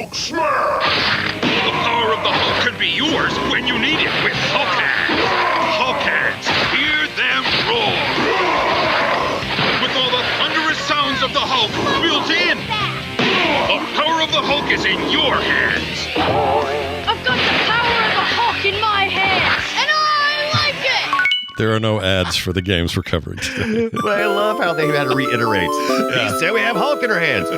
Hulk smash! The power of the Hulk could be yours when you need it with Hulk Hands. Hulk Hands, hear them roar. With all the thunderous sounds of the Hulk built in. The power of the Hulk is in your hands. I've got the power of the Hulk in my hands, and I like it! There are no ads for the games we're covering today. But I love how they had to reiterate. Yeah. He said we have Hulk in our hands.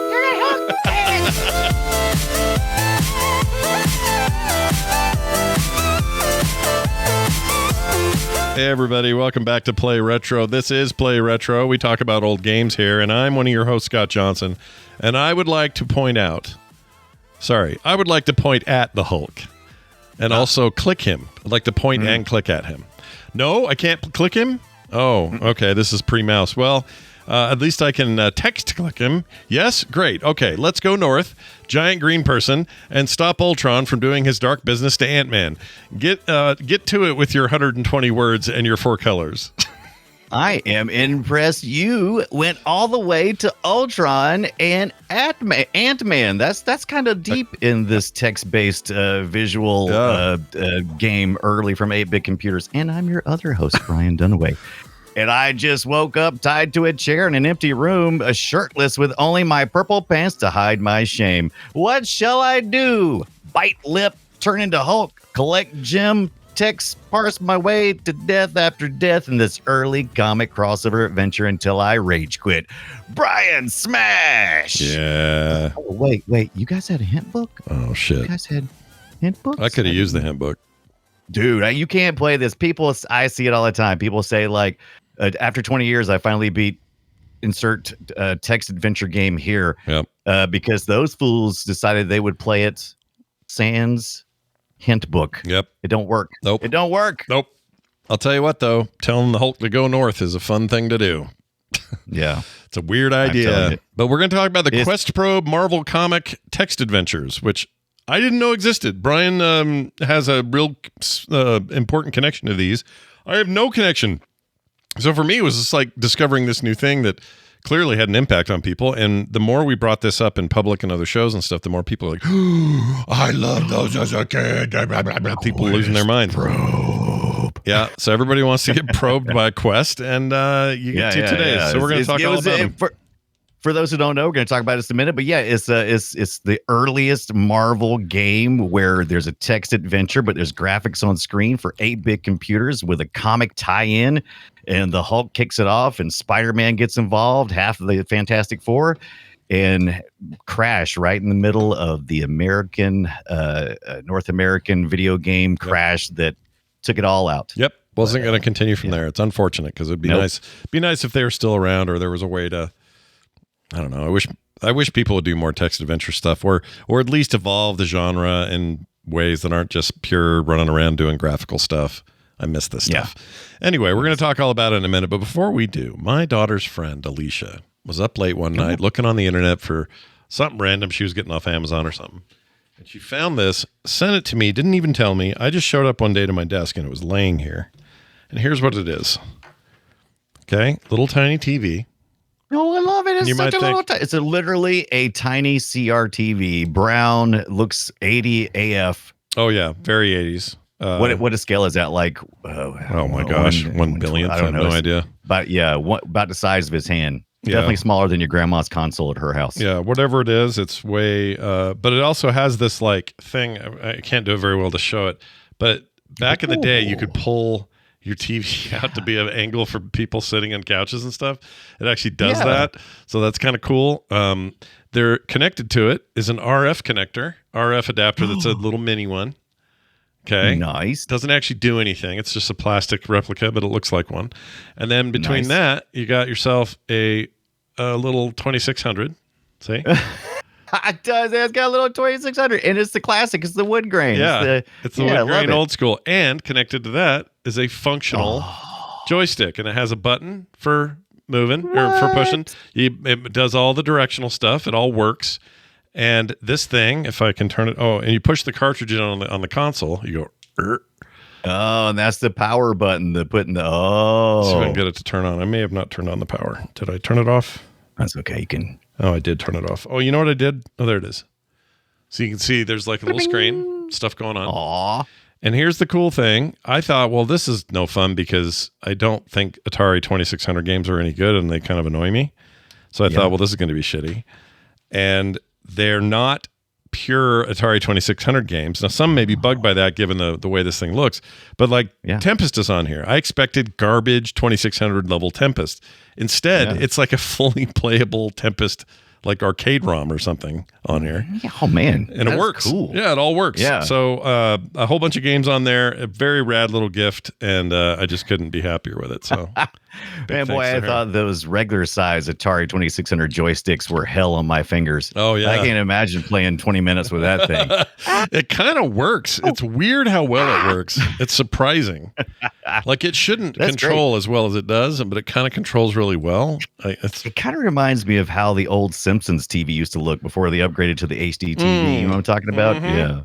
Hey everybody, welcome back to Play Retro. This is Play Retro. We talk about old games here, and I'm one of your hosts, Scott Johnson. And I would like to point at the Hulk. And also click him. I'd like to point and click at him. No, I can't click him? Oh, okay, this is pre-mouse. Well, at least I can text click him. Yes? Great. Okay, let's go north, giant green person, and stop Ultron from doing his dark business to Ant-Man. Get to it with your 120 words and your 4 colors. I am impressed you went all the way to Ultron and Ant-Man. That's kind of deep in this text-based visual game early from 8-bit computers. And I'm your other host, Brian Dunaway. And I just woke up tied to a chair in an empty room, shirtless with only my purple pants to hide my shame. What shall I do? Bite lip, turn into Hulk, collect gem, text, parse my way to death after death in this early comic crossover adventure until I rage quit. Brian Smash! Yeah. Oh, wait. You guys had a hint book? Oh, shit. You guys had hint books? I could have used the hint book. Dude, you can't play this. People, I see it all the time. People say, like, after 20 years, I finally beat insert text adventure game here. Yep. Because those fools decided they would play it sans hint book. Yep. It don't work. Nope. It don't work. Nope. I'll tell you what, though. Telling the Hulk to go north is a fun thing to do. Yeah. It's a weird idea. But we're going to talk about the Questprobe Marvel comic text adventures, which I didn't know existed. Brian has a real important connection to these. I have no connection. So for me, it was just like discovering this new thing that clearly had an impact on people. And the more we brought this up in public and other shows and stuff, the more people are like, oh, I love those as a kid. People losing their minds. Probe. Yeah. So everybody wants to get probed by Quest, and you get to today. Yeah. So we're going to talk all about them. For those who don't know, we're going to talk about this in a minute. But yeah, it's the earliest Marvel game where there's a text adventure, but there's graphics on screen for 8-bit computers with a comic tie-in. And the Hulk kicks it off, and Spider-Man gets involved, half of the Fantastic Four, and crash right in the middle of the North American video game crash that took it all out. Yep. Wasn't going to continue from there. It's unfortunate because it'd be nice. Be nice if they were still around, or there was a way to. I don't know. I wish people would do more text adventure stuff, or at least evolve the genre in ways that aren't just pure running around doing graphical stuff. I miss this stuff. Anyway, we're going to talk all about it in a minute. But before we do, my daughter's friend, Alicia, was up late one night looking on the internet for something random. She was getting off Amazon or something. And she found this, sent it to me, didn't even tell me. I just showed up one day to my desk, and it was laying here. And here's what it is. Okay, little tiny TV. Oh, I love it. It's such a little it's literally a tiny CRTV. Brown, looks 80 AF. Oh, yeah. Very 80s. What a scale is that? Like, oh my gosh, 1 billionth. I have no idea. But yeah, about the size of his hand. Definitely smaller than your grandma's console at her house. Yeah, whatever it is, it's way. But it also has this like thing. I can't do it very well to show it. But back in the day, you could pull your TV out to be an angle for people sitting on couches and stuff. It actually does that. So that's kind of cool. They're connected to it is an RF connector, RF adapter that's a little mini one. Okay. Nice. Doesn't actually do anything. It's just a plastic replica, but it looks like one. And then between that, you got yourself a little 2600. See? It does. It's got a little 2600, and it's the classic. It's the wood grain. Yeah, it's the wood grain old school. And connected to that is a functional joystick, and it has a button for moving or for pushing. It does all the directional stuff. It all works. And this thing, if I can turn it, and you push the cartridge in on the console, you go. Oh, and that's the power button to put in the. See if I can get it to turn on. I may have not turned on the power. Did I turn it off? That's okay. You can. Oh, I did turn it off. Oh, you know what I did? Oh, there it is. So you can see there's like a little screen, stuff going on. Aw. And here's the cool thing. I thought, well, this is no fun because I don't think Atari 2600 games are any good and they kind of annoy me. So I thought, well, this is going to be shitty. And they're not pure Atari 2600 games. Now, some may be bugged by that given the way this thing looks. But like Tempest is on here. I expected garbage 2600 level Tempest. Instead, it's like a fully playable Tempest like arcade ROM or something on here. Yeah, oh man. And it works. Cool. Yeah, it all works. Yeah. So a whole bunch of games on there, a very rad little gift, and I just couldn't be happier with it. So man, boy, I thought those regular size Atari 2600 joysticks were hell on my fingers. Oh yeah. I can't imagine playing 20 minutes with that thing. It kind of works. It's weird how well it works. It's surprising. Like it shouldn't control as well as it does, but it kind of controls really well. It kind of reminds me of how the old Simpsons TV used to look before they upgraded to the HD TV. You know what I'm talking about? Mm-hmm. Yeah.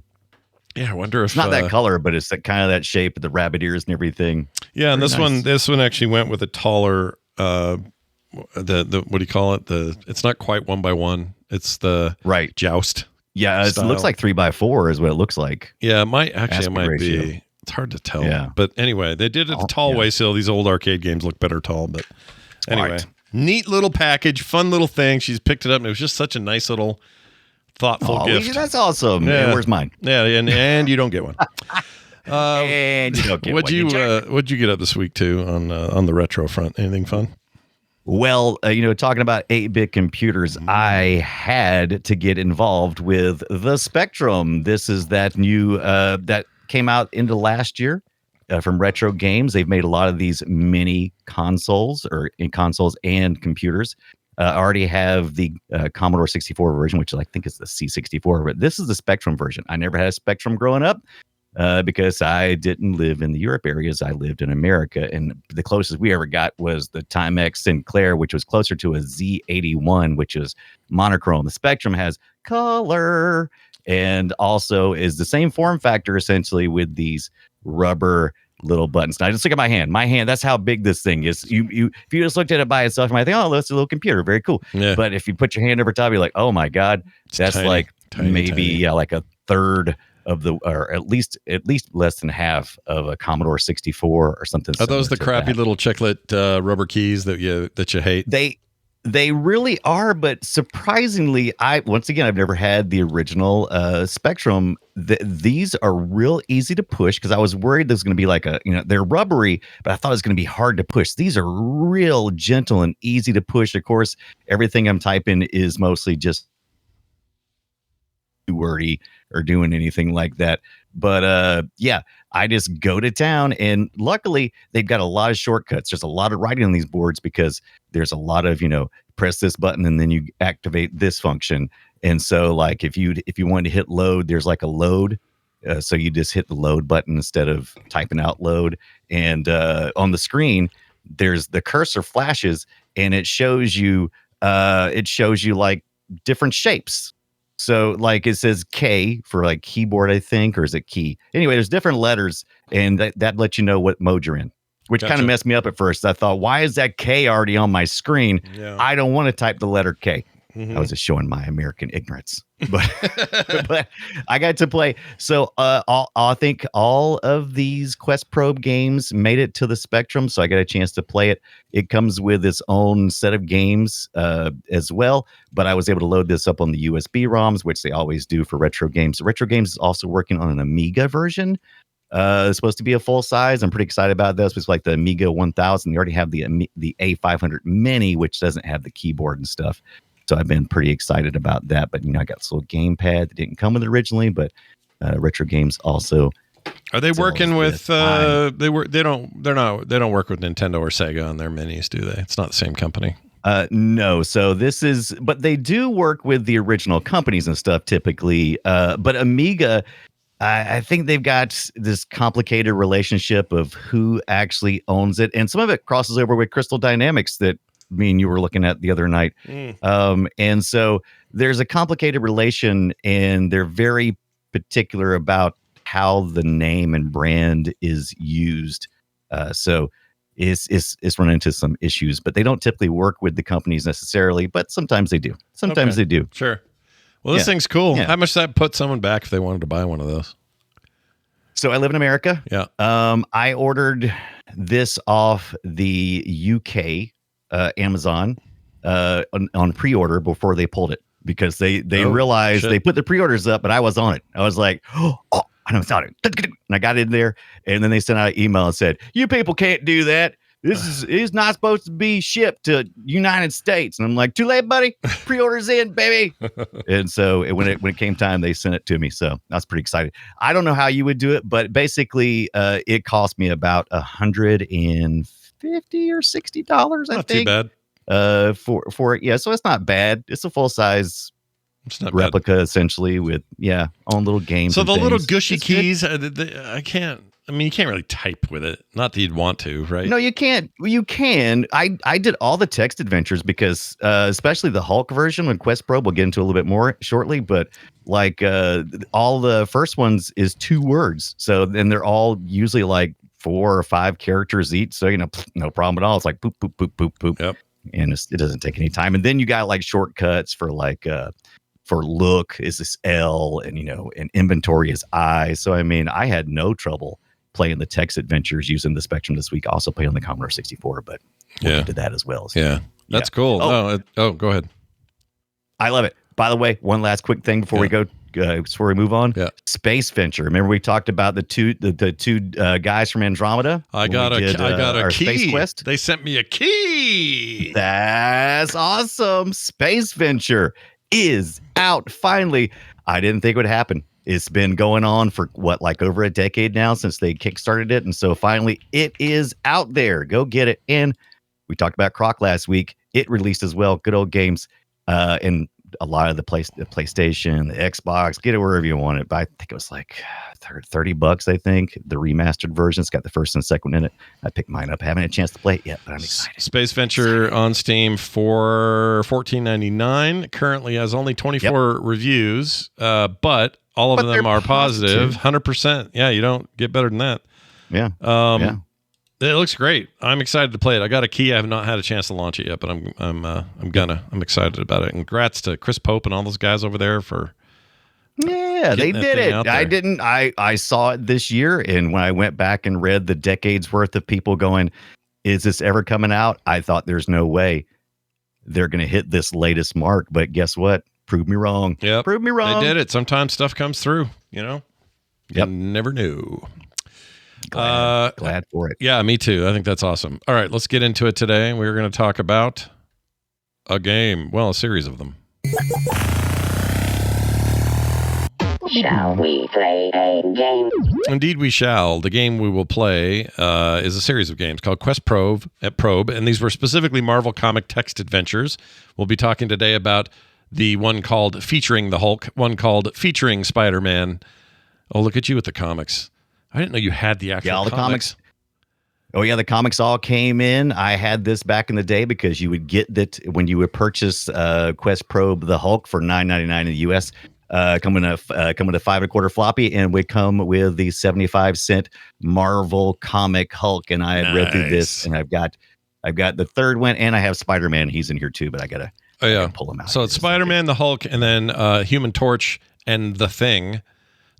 Yeah, I wonder if it's not that color, but it's that kind of that shape, the rabbit ears and everything. Yeah, and this one actually went with a taller the what do you call it? It's not quite 1x1. It's the joust. Yeah, it looks like 3x4 is what it looks like. Yeah, it might be. It's hard to tell. Yeah. But anyway, they did it the tall way, so these old arcade games look better tall. But anyway, neat little package, fun little thing. She's picked it up, and it was just such a nice little thoughtful gift. That's awesome. Yeah. Where's mine? Yeah, and you don't get one. And you don't get what'd you get up this week too on the retro front? Anything fun? Well, talking about 8-bit computers, I had to get involved with the Spectrum. This is that new that came out into last year from Retro Games. They've made a lot of these mini consoles or in consoles and computers. I already have the Commodore 64 version, which I think is the C64, but this is the Spectrum version. I never had a Spectrum growing up because I didn't live in the Europe areas. I lived in America, and the closest we ever got was the Timex Sinclair, which was closer to a Z81, which is monochrome. The Spectrum has color and also is the same form factor essentially with these rubber little buttons. Now just look at my hand. That's how big this thing is. You if you just looked at it by itself, you might think, oh, that's a little computer, very cool. Yeah. But if you put your hand over top, you're like, oh my God, that's tiny, like maybe like a third of the, or at least less than half of a Commodore 64 or something. Are those the crappy little chiclet rubber keys that you hate? They really are, but surprisingly, I've never had the original Spectrum. These are real easy to push because I was worried there's going to be like they're rubbery, but I thought it was going to be hard to push. These are real gentle and easy to push. Of course, everything I'm typing is mostly just wordy or doing anything like that. But I just go to town, and luckily they've got a lot of shortcuts. There's a lot of writing on these boards because there's a lot of, press this button and then you activate this function. And so like if you wanted to hit load, there's like a load. So you just hit the load button instead of typing out load. And on the screen, there's the cursor flashes and it shows you like different shapes. So like it says K for like keyboard, I think, or is it key? Anyway, there's different letters and that lets you know what mode you're in, which kind of messed me up at first. I thought, why is that K already on my screen? Yeah. I don't want to type the letter K. I was just showing my American ignorance, but I got to play. So I think all of these Questprobe games made it to the Spectrum, so I got a chance to play it. It comes with its own set of games as well, but I was able to load this up on the USB ROMs, which they always do for Retro Games. Retro Games is also working on an Amiga version. It's supposed to be a full size. I'm pretty excited about this. It's like the Amiga 1000. They already have the A500 Mini, which doesn't have the keyboard and stuff. So I've been pretty excited about that. But I got this little gamepad that didn't come with it originally, but Retro Games also. Are they working with? They don't work with Nintendo or Sega on their minis, do they? It's not the same company. No. So but they do work with the original companies and stuff typically. But Amiga, I think they've got this complicated relationship of who actually owns it, and some of it crosses over with Crystal Dynamics that me and you were looking at the other night. And so there's a complicated relation, and they're very particular about how the name and brand is used. So it's run into some issues, but they don't typically work with the companies necessarily, but sometimes they do. They do. Sure. Well, this thing's cool. Yeah. How much does that put someone back if they wanted to buy one of those? So I live in America. Yeah. I ordered this off the UK Amazon on pre-order before they pulled it because they realized shit. they put the pre-orders up, but I was on it. I was like, oh, I saw it. And I got in there, and then they sent out an email and said, "You people can't do that. This is not supposed to be shipped to United States." And I'm like, "Too late, buddy. Pre-orders in, baby." And so when it came time, they sent it to me. So I was pretty excited. I don't know how you would do it, but basically, it cost me about $150 or $60. I Not think. too bad. For it. Yeah. So it's not bad. It's a full size It's not replica essentially with own little games. So and the little things. gushy It's good. keys, I can't. I mean, you can't really type with it. Not that you'd want to, right? No, you can't. You can. I did all the text adventures because, especially the Hulk version when Questprobe, we'll get into a little bit more shortly. But like all the first ones is 2 words, so then they're all usually like 4 or 5 characters each. So no problem at all. It's like poop, poop, poop, poop, poop, Yep. and it doesn't take any time. And then you got like shortcuts for like for look is this L, and and inventory is I. So I mean, I had no trouble playing the text adventures using the Spectrum this week. Also play on the Commodore 64, but we'll get to that as well. So, Yeah, that's cool. Go ahead. I love it. By the way, one last quick thing before we go, before we move on. Yeah. Space Venture. Remember we talked about the two guys from Andromeda? I got a key. Space Quest. They sent me a key. That's awesome. Space Venture is out finally. I didn't think it would happen. It's been going on for like over a decade now since they kickstarted it. And so finally it is out there. Go get it. And we talked about Croc last week. It released as well. Good old games. And a lot of the PlayStation, the Xbox, get it wherever you want it. But I think it was like $30, I think. The remastered version. It's got the first and second in it. I picked mine up. I haven't had a chance to play it yet, but I'm excited. Space Venture on Steam for $14.99. Currently has only 24 reviews, but all of them are positive. 100%. Yeah, you don't get better than that. Yeah. It looks great. I'm excited to play it. I got a key. I have not had a chance to launch it yet, but I'm excited about it. And congrats to Chris Pope and all those guys over there for they did it. I saw it this year, and when I went back and read the decades worth of people going, "Is this ever coming out?" I thought there's no way they're going to hit this latest mark. But guess what? Prove me wrong. Yeah, prove me wrong. They did it. Sometimes stuff comes through. You never knew. Glad for it. Yeah, me too. I think that's awesome. All right, let's get into it today. We're going to talk about a game. Well, a series of them. Shall we play a game? Indeed, we shall. The game we will play is a series of games called Questprobe, and these were specifically Marvel comic text adventures. We'll be talking today about the one called Featuring the Hulk, one called Featuring Spider-Man. Oh, look at you with the comics. I didn't know you had the actual all the comics. Oh, yeah, the comics all came in. I had this back in the day because you would get that when you would purchase Questprobe the Hulk for $9.99 in the U.S., come with a 5.25 floppy, and would come with the 75-cent Marvel comic Hulk. And I had read through this, and I've got the third one, and I have Spider-Man. He's in here too, but I gotta pull him out. So it's Spider-Man, the Hulk, and then Human Torch and the Thing.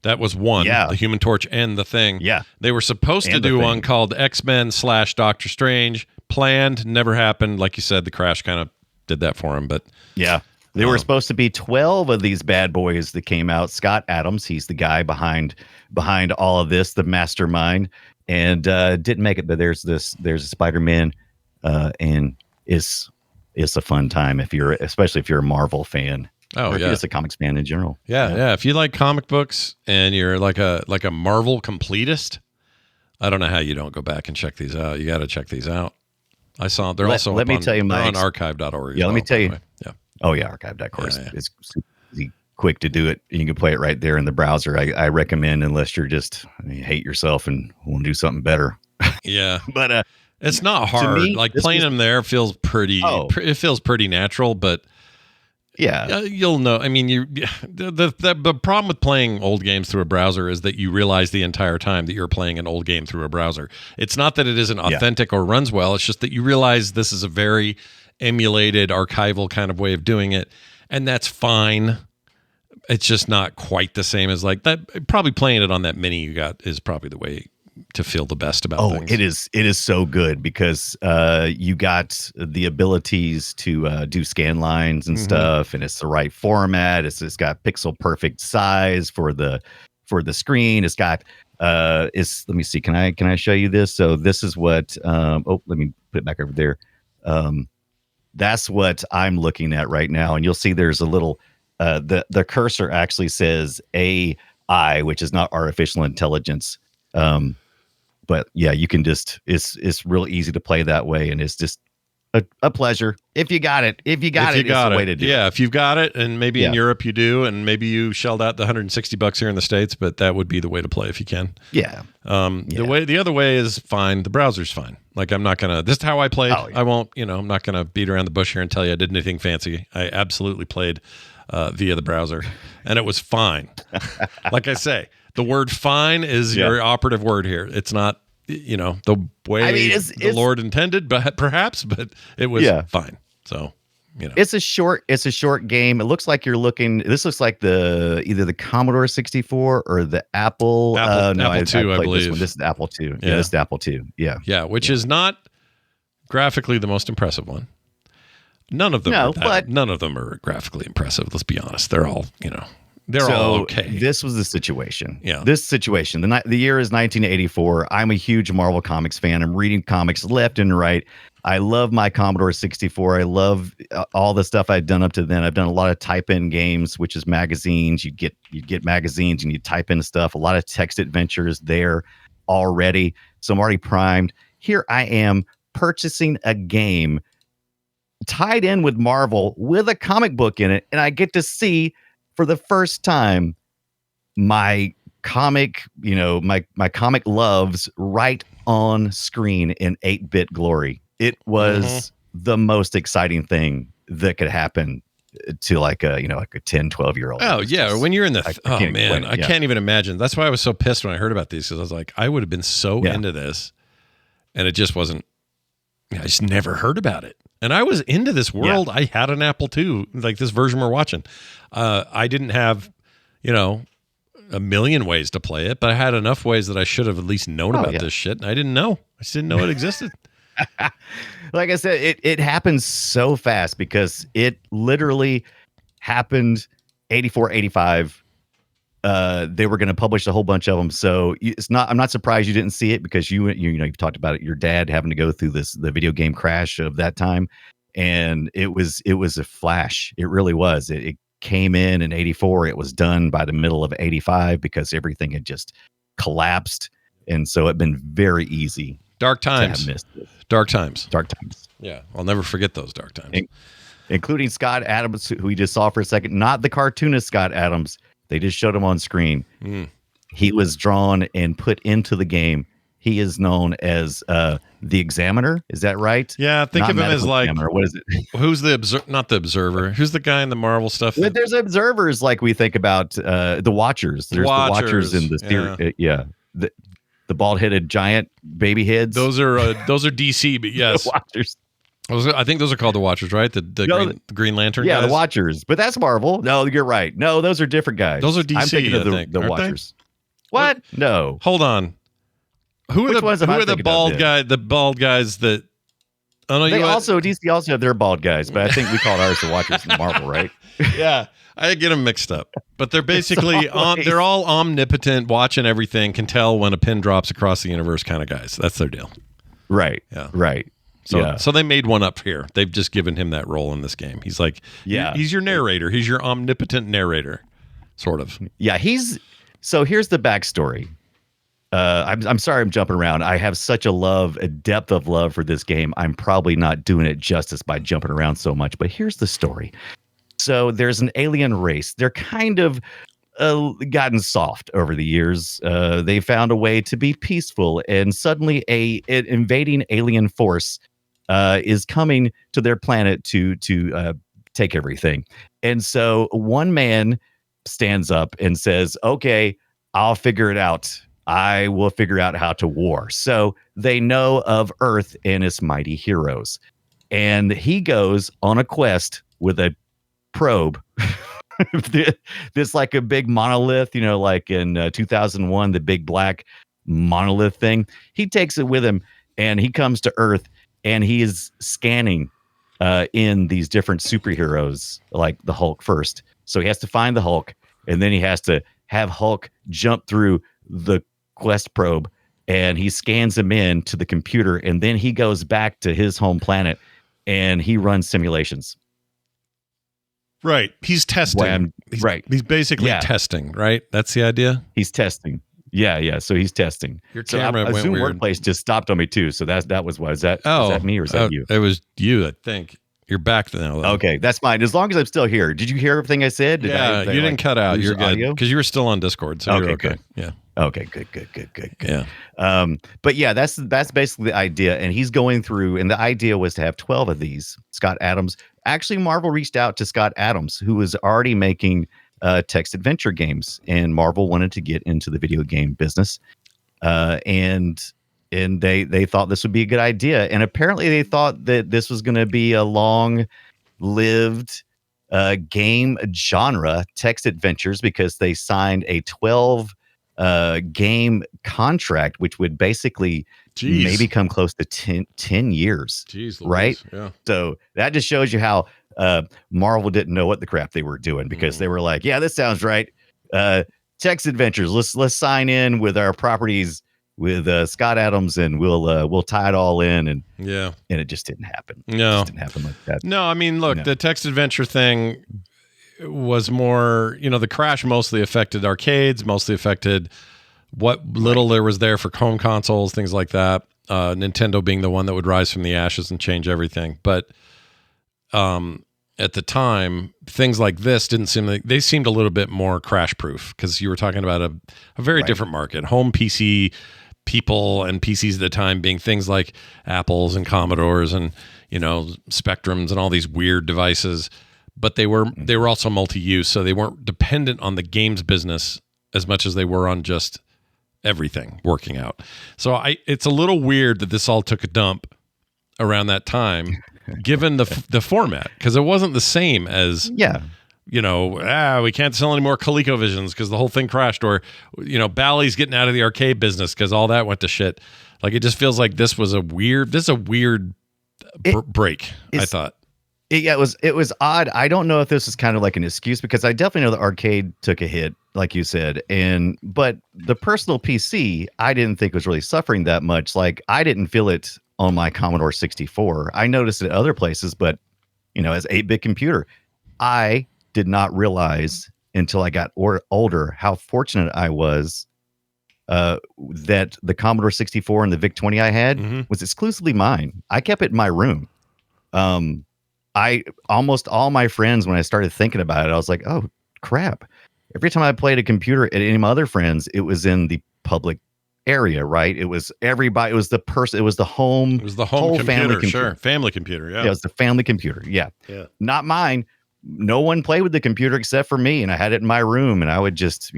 That was one. Yeah. The Human Torch and the Thing. Yeah. They were supposed to do one called X-Men / Doctor Strange. Planned, never happened. Like you said, the crash kind of did that for him. But yeah. There were supposed to be 12 of these bad boys that came out. Scott Adams, he's the guy behind all of this, the mastermind, and didn't make it. But there's a Spider-Man, and it's a fun time especially if you're a Marvel fan. Oh, or yeah. just a comics fan in general. Yeah. If you like comic books and you're like a Marvel completist, I don't know how you don't go back and check these out. You got to check these out. I saw they're also let me tell you they're on archive.org. Yeah, let me tell you. Yeah. Oh yeah, archive.org. It's super easy, quick to do it. You can play it right there in the browser. I recommend, unless you hate yourself and want to do something better. Yeah, but it's not hard. Me, like playing them there feels pretty. It feels pretty natural, but. Yeah, you'll know. I mean, the problem with playing old games through a browser is that you realize the entire time that you're playing an old game through a browser. It's not that it isn't authentic or runs well. It's just that you realize this is a very emulated, archival kind of way of doing it, and that's fine. it's just not quite the same as like that. Probably playing it on that mini you got is probably the way to feel the best about things. It is so good because you got the abilities to do scan lines and stuff, and it's the right format. It's got pixel perfect size for the screen. It's got let me see, can I show you this? So this is what let me put it back over there. That's what I'm looking at right now, and you'll see there's a little the cursor actually says AI, which is not artificial intelligence. But yeah, you can just it's real easy to play that way, and it's just a pleasure if you got it. If you got it, it's the way to do it. Yeah, if you've got it, and maybe in Europe you do, and maybe you shelled out the $160 here in the States, but that would be the way to play if you can. Yeah. The other way is fine. The browser's fine. Like I'm not gonna. This is how I played. Oh, yeah. I won't. I'm not gonna beat around the bush here and tell you I did anything fancy. I absolutely played via the browser, and it was fine. Like I say, the word "fine" is your operative word here. It's not. The way the Lord intended, but perhaps, but it was fine. So, it's a short game. It looks like this looks like either the Commodore 64 or the Apple. Apple II, I believe. This is the Apple II. Yeah, this is the Apple II. Yeah. Yeah. Which is not graphically the most impressive one. None of them are graphically impressive. Let's be honest. They're all, they're all okay. This was the situation. Yeah. This situation. The year is 1984. I'm a huge Marvel Comics fan. I'm reading comics left and right. I love my Commodore 64. I love all the stuff I'd done up to then. I've done a lot of type-in games, which is magazines. You get magazines and you type in stuff. A lot of text adventures there already. So I'm already primed. Here I am purchasing a game tied in with Marvel with a comic book in it, and I get to see for the first time my comic, my comic loves right on screen in 8-bit glory. It was the most exciting thing that could happen to like a 10, 12-year-old. Oh yeah. When you're in the, I can't even imagine. That's why I was so pissed when I heard about these. Cause I was like, I would have been so into this, and it just wasn't, I just never heard about it. And I was into this world. I had an Apple II, like this version we're watching. I didn't have, a million ways to play it, but I had enough ways that I should have at least known about this shit. And I didn't know. I just didn't know it existed. Like I said, it happened so fast because it literally happened 84, 85. They were going to publish a whole bunch of them. So I'm not surprised you didn't see it because you've talked about it. Your dad having to go through the video game crash of that time. And it was a flash. It really was. It came in 84. It was done by the middle of 85 because everything had just collapsed. And so it'd been very easy. Dark times. Dark times. Dark times. Yeah. I'll never forget those dark times. Including Scott Adams, who we just saw for a second, not the cartoonist Scott Adams. They just showed him on screen. He was drawn and put into the game. He is known as the Examiner. Is that right? Yeah, think of him as like, Examiner. What is it? Who's not the Observer? Who's the guy in the Marvel stuff? There's observers like we think about the Watchers. There's the Watchers in the theory. The bald-headed giant baby heads. Those are DC, but yes, the Watchers. I think those are called the Watchers, right? The Green Lantern. Yeah, guys? the Watchers. But that's Marvel. No, you're right. No, those are different guys. Those are DC. I'm thinking of the Watchers. What? No. Hold on. Who are the bald guy? The bald guys that. Oh no, DC also have their bald guys, but I think we call ours the Watchers in Marvel, right? Yeah, I get them mixed up. But they're basically they're all omnipotent, watching everything, can tell when a pin drops across the universe kind of guys. That's their deal. Right. Yeah. Right. So they made one up here. They've just given him that role in this game. He's like, he's your narrator. He's your omnipotent narrator, sort of. Yeah, so here's the backstory. I'm sorry I'm jumping around. I have such a depth of love for this game. I'm probably not doing it justice by jumping around so much, but here's the story. So there's an alien race. They're kind of gotten soft over the years. They found a way to be peaceful, and suddenly an invading alien force is coming to their planet to take everything. And so one man stands up and says, okay, I'll figure it out. I will figure out how to war. So they know of Earth and its mighty heroes. And he goes on a quest with a probe this like a big monolith, like in 2001, the big black monolith thing. He takes it with him, and he comes to Earth, and he is scanning in these different superheroes, like the Hulk first. So he has to find the Hulk, and then he has to have Hulk jump through the Quest probe, and he scans him in to the computer, and then he goes back to his home planet, and he runs simulations. Right. He's testing. He's basically testing, right? That's the idea. He's testing. Yeah. So he's testing. Your camera went Zoom weird. Workplace just stopped on me too. So that was what. Is that me or is that you? It was you, I think. You're back now. Though. Okay, that's fine. As long as I'm still here. Did you hear everything I said? You didn't cut out. You're good because you were still on Discord. So you're okay. Good. Yeah. Okay. Good. Yeah. But yeah, that's basically the idea. And he's going through, and the idea was to have 12 of these. Scott Adams. Actually, Marvel reached out to Scott Adams, who was already making text adventure games, and Marvel wanted to get into the video game business. And they thought this would be a good idea. And apparently they thought that this was going to be a long-lived game genre, text adventures, because they signed a 12 game contract, which would basically maybe come close to 10 years. Jeez, right? Yeah. So that just shows you how Marvel didn't know what the crap they were doing, because they were like, yeah, this sounds right. Text adventures. Let's sign in with our properties with Scott Adams, and we'll tie it all in, and it just didn't happen. No, it just didn't happen like that. No, I mean, look, the text adventure thing was more, the crash mostly affected arcades, mostly affected what little there was there for home consoles, things like that. Nintendo being the one that would rise from the ashes and change everything. But at the time, things like this didn't seem like they seemed a little bit more crash proof, because you were talking about a very different market. Home PC people and PCs at the time being things like Apples and Commodores and Spectrums and all these weird devices, but they were also multi-use, so they weren't dependent on the games business as much as they were on just everything working out. So it's a little weird that this all took a dump around that time, given the format, because it wasn't the same as we can't sell any more ColecoVisions because the whole thing crashed, or Bally's getting out of the arcade business because all that went to shit. Like, it just feels like this was a weird break. I thought. It was odd. I don't know if this is kind of like an excuse, because I definitely know the arcade took a hit, like you said, but the personal PC I didn't think was really suffering that much. Like, I didn't feel it on my Commodore 64. I noticed it other places, but as 8-bit computer, I did not realize until I got older how fortunate I was that the Commodore 64 and the VIC-20 I had was exclusively mine. I kept it in my room. Almost all my friends, when I started thinking about it, I was like, oh crap. Every time I played a computer at any of my other friends, it was in the public area, right? It was everybody. It was the person. It was the home. It was the whole computer. Family computer. Sure, family computer. Yeah, it was the family computer. Yeah, not mine. No one played with the computer except for me, and I had it in my room, and I would just,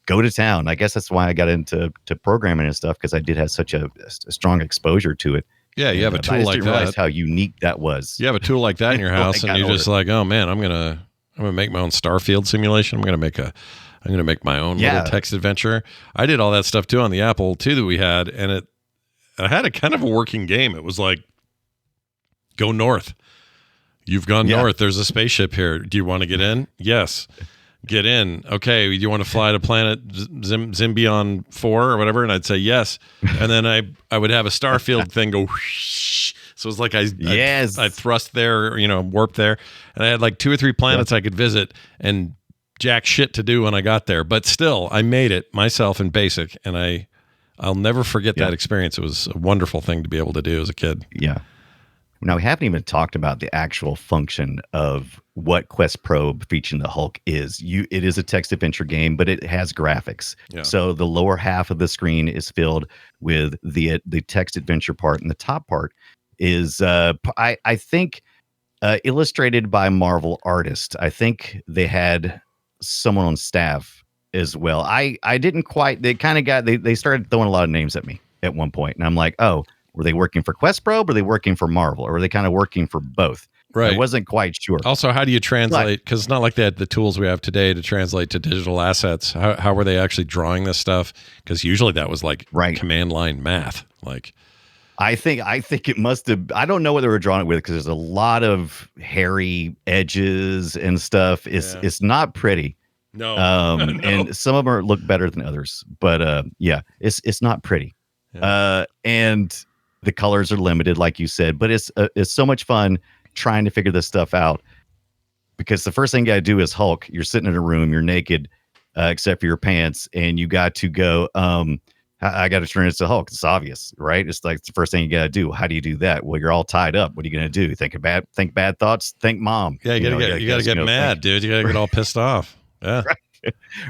go to town. I guess that's why I got into programming and stuff, because I did have such a strong exposure to it. Yeah, you have a tool like that. I didn't realize how unique that was. You have a tool like that in your house, and you're just like, oh man, I'm gonna make my own Starfield simulation. I'm gonna make my own little text adventure. I did all that stuff too on the Apple II that we had, and I had a kind of a working game. It was like, go north. You've gone north. There's a spaceship here. Do you want to get in? Yes. Get in. Okay. Do you want to fly to planet Zymbion 4 or whatever? And I'd say yes. And then I would have a Starfield thing go whoosh. So it was like I thrust there, warp there. And I had like 2 or 3 planets I could visit, and jack shit to do when I got there. But still, I made it myself in BASIC, and I'll never forget that experience. It was a wonderful thing to be able to do as a kid. Yeah. Now, we haven't even talked about the actual function of what Questprobe featuring the Hulk is. It is a text adventure game, but it has graphics. Yeah. So the lower half of the screen is filled with the text adventure part, and the top part is, I think, illustrated by Marvel artists. I think they had someone on staff as well. I didn't quite. They kind of they started throwing a lot of names at me at one point, and I'm like, oh. Were they working for Questprobe, or were they working for Marvel, or were they kind of working for both? Right. I wasn't quite sure. Also, how do you translate? Because it's not like they had the tools we have today to translate to digital assets. How were they actually drawing this stuff? Because usually that was like command line math. Like, I think it must have. I don't know what they were drawing it with because there's a lot of hairy edges and stuff. It's not pretty. No. No. And some of them look better than others, but it's not pretty. Yeah. And the colors are limited, like you said, but it's so much fun trying to figure this stuff out, because the first thing you got to do is Hulk. You're sitting in a room, you're naked, except for your pants, and you got to go, I got to turn into Hulk. It's obvious, right? It's like the first thing you got to do. How do you do that? Well, you're all tied up. What are you going to do? Think bad thoughts. Think mom. Yeah, you got to get mad, dude. You got to get all pissed off. Yeah.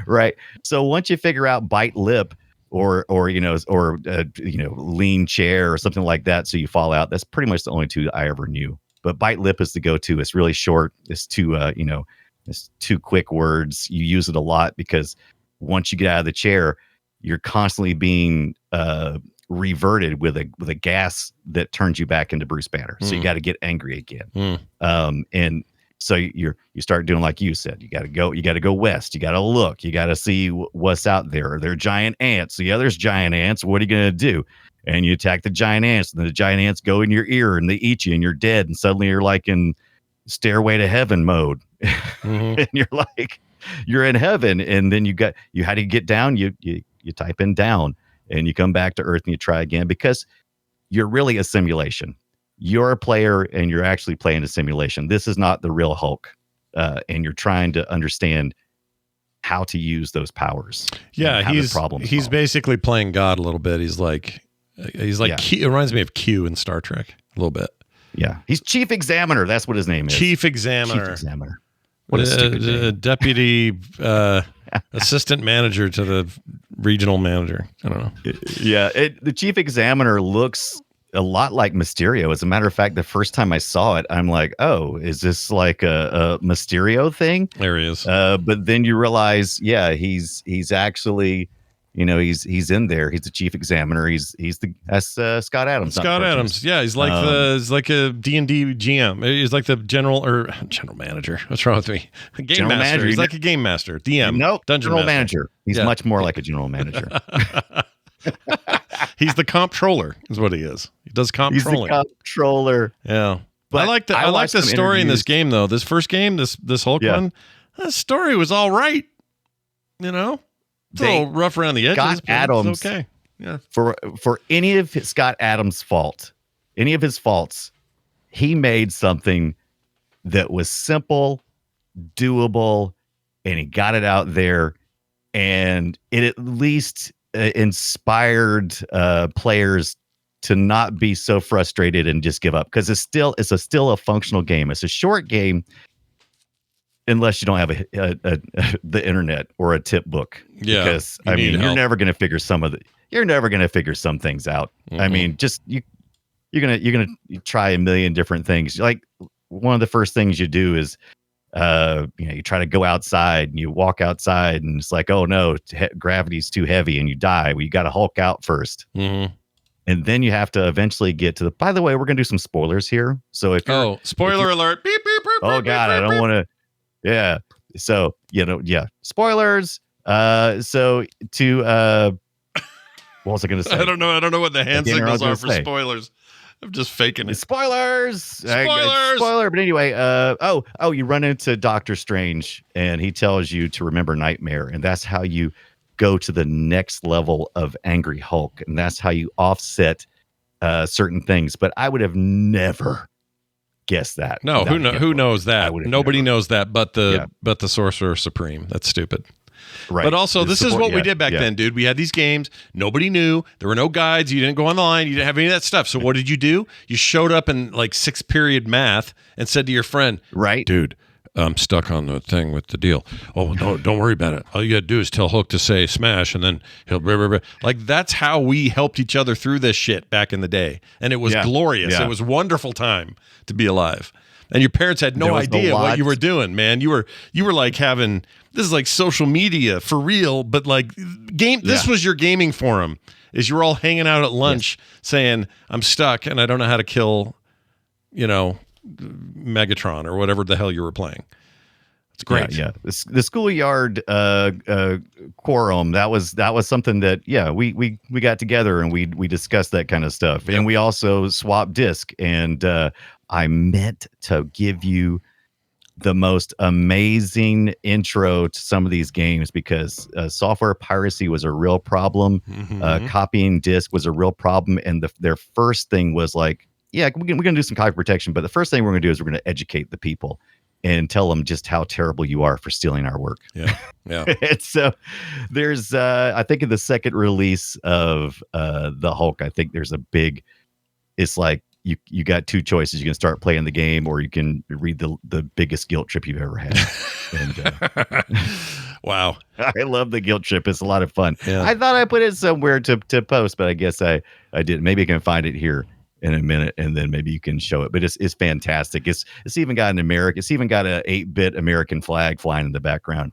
Right. So once you figure out bite lip or lean chair or something like that, so you fall out. That's pretty much the only two I ever knew. But bite lip is the go-to. It's really short. It's it's 2 quick words. You use it a lot because once you get out of the chair, you're constantly being reverted with a gas that turns you back into Bruce Banner. So you got to get angry again. And so you start doing like you said. You got to go west. You got to look. You got to see what's out there. Are there giant ants? So yeah, there's giant ants. What are you gonna do? And you attack the giant ants, and the giant ants go in your ear, and they eat you, and you're dead. And suddenly you're like in Stairway to Heaven mode, and you're in heaven. And then how do you get down? You type in down, and you come back to Earth, and you try again, because you're really a simulation. You're a player, and you're actually playing a simulation. This is not the real Hulk, and you're trying to understand how to use those powers. Yeah, he's basically playing God a little bit. He's like Q, it reminds me of Q in Star Trek a little bit. Yeah, he's Chief Examiner. That's what his name is. Chief Examiner. Chief Examiner. What a stupid name. Deputy assistant manager to the regional manager. I don't know. Yeah, the Chief Examiner looks a lot like Mysterio. As a matter of fact, the first time I saw it, I'm like, oh, is this like a Mysterio thing? There he is. But then you realize, yeah, he's actually, he's in there. He's the Chief Examiner. That's Scott Adams. Scott Adams. Yeah, he's like a D&D GM. He's like the general manager. What's wrong with me? Game master. He's like a game master. DM. Nope. Dungeon general master. manager. He's much more like a general manager. He's the comptroller, is what he is. He does comptrolling. He's the comptroller. Yeah. But I like the story in this game, though. This first game, this Hulk one, the story was all right. It's a little rough around the edges. Scott Adams, okay. Yeah. For any of Scott Adams' faults, he made something that was simple, doable, and he got it out there, and it at least inspired players to not be so frustrated and just give up, because it's still a functional game. It's a short game, unless you don't have the internet or a tip book. Yeah, because you're never going to figure some things out. Mm-hmm. I mean, just you're gonna try a million different things. Like, one of the first things you do is you try to go outside, and you walk outside, and it's like, oh no, gravity's too heavy, and you die. Well, you got to Hulk out first. Mm-hmm. And then you have to eventually get to by the way, we're going to do some spoilers here. So spoiler alert. Beep, beep, beep, oh God, I don't want to. Yeah. So, spoilers. So to, what was I going to say? I don't know what the hand signals are for spoilers. I'm just faking it. Spoilers. Spoiler. But anyway, you run into Doctor Strange, and he tells you to remember Nightmare, and that's how you go to the next level of Angry Hulk, and that's how you offset certain things. But I would have never guessed that. No, who knows that? Nobody knows that, but the Sorcerer Supreme. That's stupid. Right. But also, this is what we did back then, dude. We had these games. Nobody knew. There were no guides. You didn't go online. You didn't have any of that stuff. So what did you do? You showed up in like 6th period math and said to your friend, right, dude, I'm stuck on the thing with the deal. Oh, no, don't worry about it. All you got to do is tell Hook to say smash, and then he'll blah, blah, blah. Like, that's how we helped each other through this shit back in the day. And it was glorious. Yeah. It was a wonderful time to be alive. And your parents had no idea what you were doing, man. You were like having, this is like social media for real, but like this was your gaming forum. Is you're all hanging out at lunch saying, I'm stuck and I don't know how to kill, Megatron or whatever the hell you were playing. It's great. Yeah. The schoolyard quorum, that was something that we got together and we discussed that kind of stuff. Yep. And we also swapped disc, and I meant to give you the most amazing intro to some of these games, because software piracy was a real problem. Copying disc was a real problem, and their first thing was like, we're gonna do some copy protection, but the first thing we're gonna do is we're gonna educate the people and tell them just how terrible you are for stealing our work. Yeah. And so there's I think in the second release of the Hulk, I think there's it's like you got two choices. You can start playing the game, or you can read the biggest guilt trip you've ever had. And Wow. I love the guilt trip. It's a lot of fun. Yeah. I thought I put it somewhere to post, but I guess I didn't. Maybe I can find it here in a minute, and then maybe you can show it. But it's fantastic. It's even got an It's even got a 8-bit American flag flying in the background.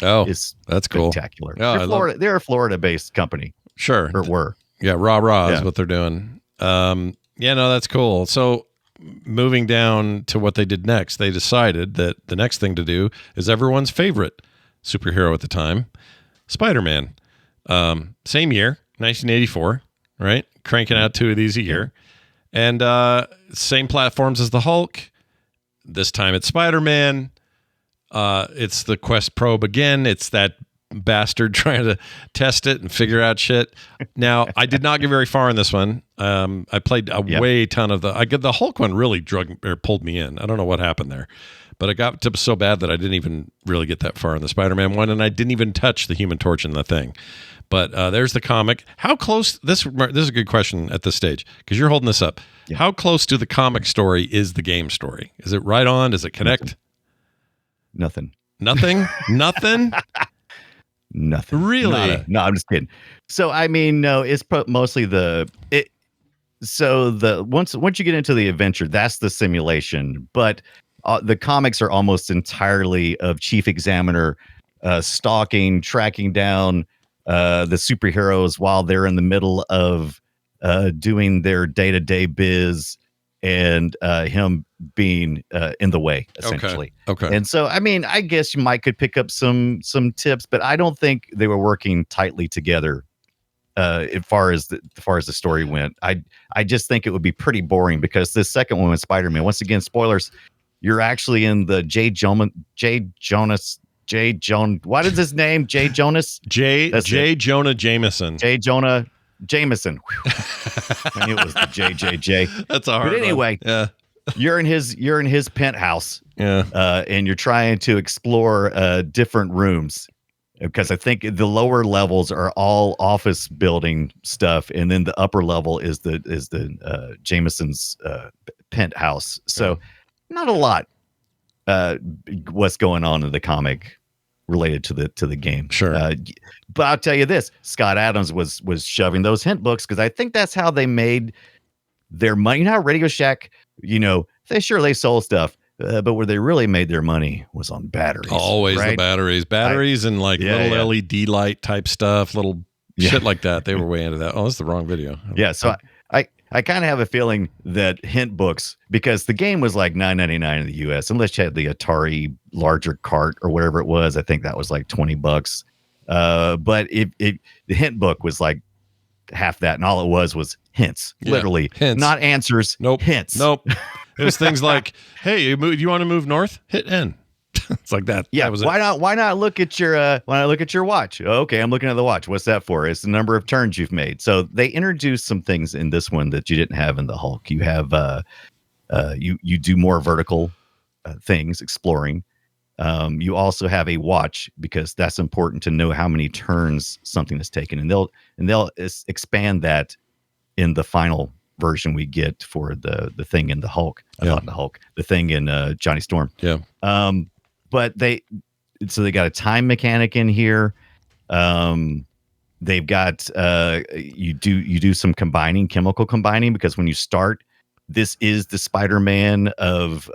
Oh, It's that's cool. spectacular. Oh, They're a Florida-based company. Sure. Or were. Yeah, rah is what they're doing. That's cool. So moving down to what they did next, they decided that the next thing to do is everyone's favorite superhero at the time, Spider-Man. Same year, 1984, right? Cranking out 2 of these a year. And same platforms as the Hulk. This time it's Spider-Man. It's the Questprobe again. It's that bastard trying to test it and figure out shit. Now, I did not get very far in this one. I played a way ton of the Hulk one really pulled me in. I don't know what happened there, but it got to so bad that I didn't even really get that far in the Spider-Man one, and I didn't even touch the Human Torch in the thing. But there's the comic. How close? This is a good question at this stage, because you're holding this up. Yeah. How close to the comic story is the game story? Is it right on? Does it connect? Nothing. Nothing. Nothing. Really? No, I'm just kidding. So I mean, no, it's mostly once you get into the adventure, that's the simulation. But the comics are almost entirely of Chief Examiner stalking, tracking down the superheroes while they're in the middle of doing their day-to-day biz, and him being in the way, essentially. Okay. And so, I mean, I guess you could pick up some tips, but I don't think they were working tightly together as far as the story went. I just think it would be pretty boring, because this second one with Spider-Man, once again, spoilers, you're actually in the what is his name? J. Jonas? J. Jonah Jameson. J. Jonah Jameson. I knew it was the JJJ. That's a hard But anyway, one. Yeah. You're in his penthouse. Yeah. And you're trying to explore different rooms, because I think the lower levels are all office building stuff, and then the upper level is the Jameson's penthouse. So not a lot what's going on in the comic related to the game. Sure. But I'll tell you this, Scott Adams was shoving those hint books, because I think that's how they made their money. You know how Radio Shack, they sold stuff, but where they really made their money was on batteries. Always right? The batteries and little LED light type stuff, little shit like that. They were way into that. Oh, that's the wrong video. Yeah. So I kind of have a feeling that hint books, because the game was like $9.99 in the US, unless you had the Atari larger cart or whatever it was. I think that was like $20. But the hint book was like half that, and all it was hints, literally hints. Not answers. Nope. Hints. Nope. It was things like, hey, do you want to move north? Hit N. It's like that. Yeah. That was why not look at your watch? Okay, I'm looking at the watch. What's that for? It's the number of turns you've made. So they introduced some things in this one that you didn't have in the Hulk. You have you do more vertical things, exploring. You also have a watch, because that's important to know how many turns something is taken, and they'll expand that in the final version we get for the thing in the Hulk. Not the Hulk, the thing in Johnny Storm. Yeah. But they got a time mechanic in here. They've got you do some chemical combining, because when you start, this is the Spider-Man of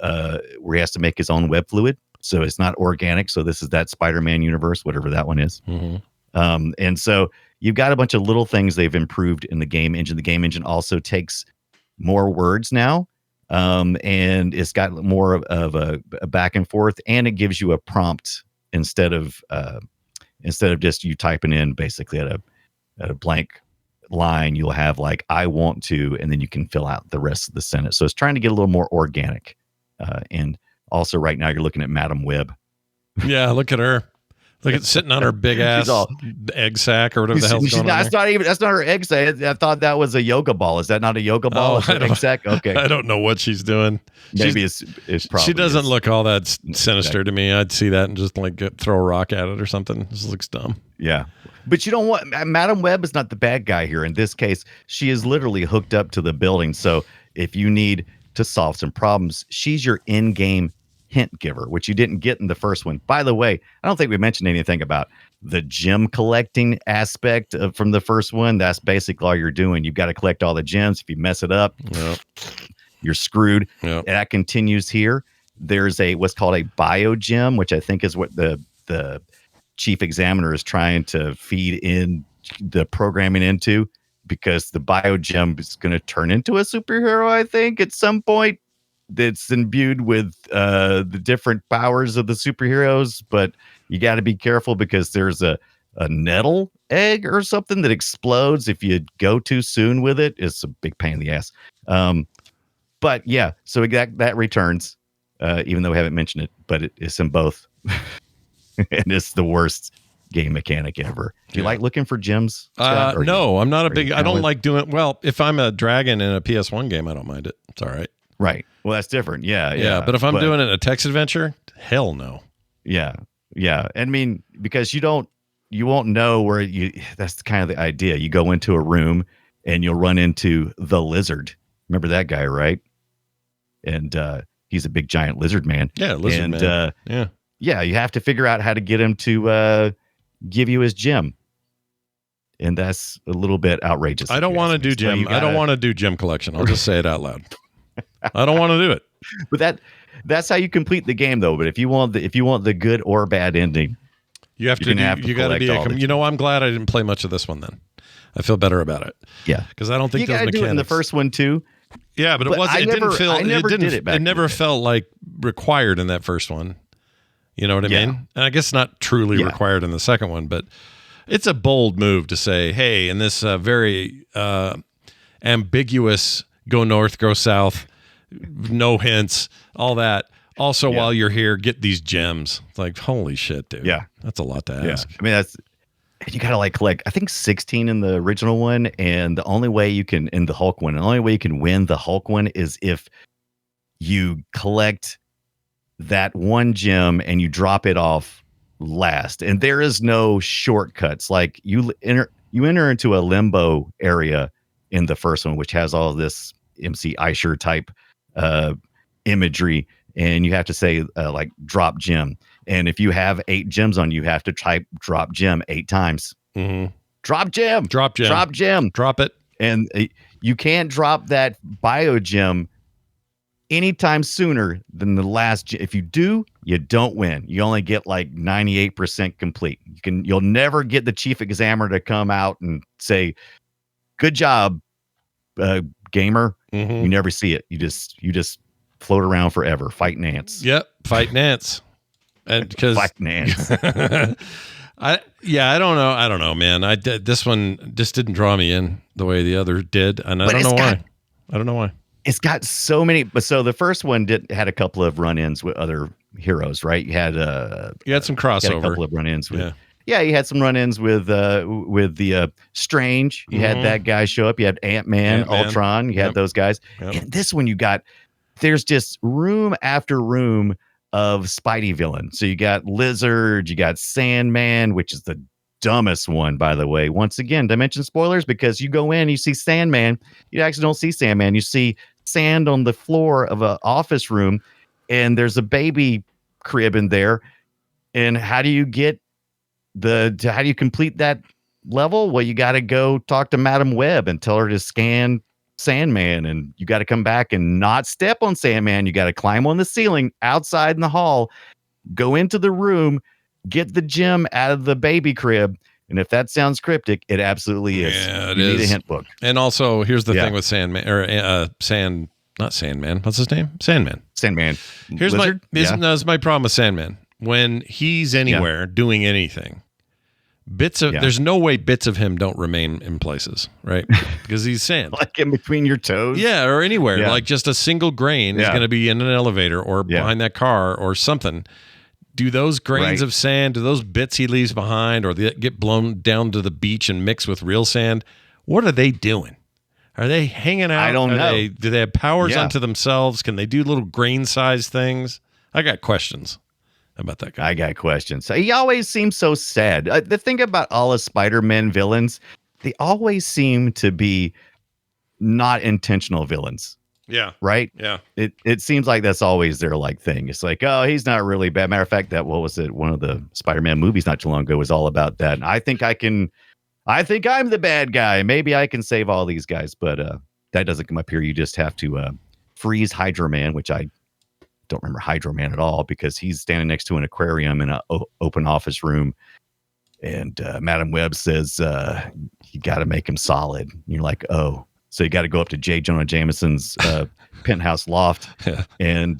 where he has to make his own web fluid. So it's not organic. So this is that Spider-Man universe, whatever that one is. Mm-hmm. And so you've got a bunch of little things they've improved in the game engine. The game engine also takes more words now. and it's got more of a back and forth, and it gives you a prompt instead of just you typing in basically at a blank line. You'll have like "I want to," and then you can fill out the rest of the sentence. So it's trying to get a little more organic. And also, right now you're looking at Madam Web. Yeah, look at her. Look at sitting on her big ass egg sack or whatever the hell's going on. That's not her egg sack. I thought that was a yoga ball. Is that not a yoga ball? Oh, egg sack? Okay. I don't know what she's doing. Maybe it's probably. She doesn't look all that sinister to me. I'd see that and just like throw a rock at it or something. This looks dumb. Yeah. But you don't want Madam Web is not the bad guy here. In this case, she is literally hooked up to the building. So if you need to solve some problems, she's your in-game hint giver, which you didn't get in the first one. By the way, I don't think we mentioned anything about the gem collecting aspect from the first one. That's basically all you're doing. You've got to collect all the gems. If you mess it up, you're screwed. Yep. That continues here. There's what's called a bio gem, which I think is what the chief examiner is trying to feed in the programming into, because the bio gem is going to turn into a superhero, I think, at some point. That's imbued with the different powers of the superheroes, but you got to be careful because there's a nettle egg or something that explodes if you go too soon with it. It's a big pain in the ass. But yeah, so that returns, even though we haven't mentioned it, but it's in both. And it's the worst game mechanic ever. Do you like looking for gems, Scott, no, I'm not a big, I don't like doing, well, if I'm a dragon in a PS1 game, I don't mind it. It's all right. Right. Well, that's different. Yeah. But if I'm doing it in a text adventure, hell no. Yeah. I mean, because you won't know where that's kind of the idea. You go into a room and you'll run into the lizard. Remember that guy, right? And he's a big giant lizard man. Yeah, lizard man. Yeah, you have to figure out how to get him to give you his gem. And that's a little bit outrageous. I don't want to do gem. I don't want to do gem collection. I'll just say it out loud. I don't want to do it. But that's how you complete the game, though. But if you want the good or bad ending, you got to be I'm glad I didn't play much of this one then. I feel better about it. Yeah. Because I don't think you got to do it in the first one too. Yeah, but it never felt like required in that first one. You know what I mean? And I guess not truly required in the second one, but it's a bold move to say, hey, in this very ambiguous go north, go south, no hints, all that. Also, while you're here, get these gems. It's like, holy shit, dude. Yeah. That's a lot to ask. I mean, you got to collect, I think 16 in the original one. And the only way you can, in the Hulk one, the only way you can win the Hulk one is if you collect that one gem and you drop it off last. And there is no shortcuts. Like you enter into a limbo area in the first one, which has all this MC Escher type imagery, and you have to say like drop gem. And if you have 8 gems on you, have to type drop gem 8 times. Mm-hmm. Drop gem. Drop gem. Drop gem. Drop it. And you can't drop that bio gem anytime sooner than the last. If you do, you don't win. You only get like 98% complete. You'll never get the chief examiner to come out and say, "Good job, gamer." Mm-hmm. You never see it. You just float around forever fighting ants. Yep, fighting ants. And because fighting ants. I don't know, man. This one just didn't draw me in the way the other did, and I don't know why. It's got so many. So the first one had a couple of run-ins with other heroes, right? You had some crossover. You had a couple of run-ins with. Yeah, you had some run-ins with the Strange. You had that guy show up. You had Ant-Man, Ultron. You had those guys. Yep. And this one, there's just room after room of Spidey villain. So you got Lizard, you got Sandman, which is the dumbest one, by the way. Once again, dimension spoilers, because you go in, you see Sandman. You actually don't see Sandman. You see sand on the floor of an office room, and there's a baby crib in there. And how do you complete that level? Well, you got to go talk to Madam Web and tell her to scan Sandman, and you got to come back and not step on Sandman. You got to climb on the ceiling outside in the hall, go into the room, get the gem out of the baby crib. And if that sounds cryptic, it absolutely is. Yeah, you need a hint book. And also, here's the thing with Sandman or not Sandman. What's his name? Sandman. Sandman. Here's Lizard? here's my problem with Sandman. When he's anywhere doing anything, there's no way bits of him don't remain in places, right? Because he's sand. Like in between your toes? Yeah, or anywhere. Yeah. Like just a single grain is going to be in an elevator or behind that car or something. Do those grains of sand, do those bits he leaves behind, or they get blown down to the beach and mixed with real sand? What are they doing? Are they hanging out? I don't know. Do they have powers unto themselves? Can they do little grain-sized things? I got questions about that guy. I got questions. He always seems so sad. The thing about all of Spider-Man villains, they always seem to be not intentional villains. Yeah. Right? Yeah. It seems like that's always their like thing. It's like, oh, he's not really bad. Matter of fact, what was it? One of the Spider-Man movies not too long ago was all about that. And I think I'm the bad guy. Maybe I can save all these guys, but that doesn't come up here. You just have to freeze Hydro Man, which I don't remember Hydro Man at all because he's standing next to an aquarium in an open office room. And Madam Web says, you got to make him solid. And you're like, oh. So you got to go up to J. Jonah Jameson's penthouse loft and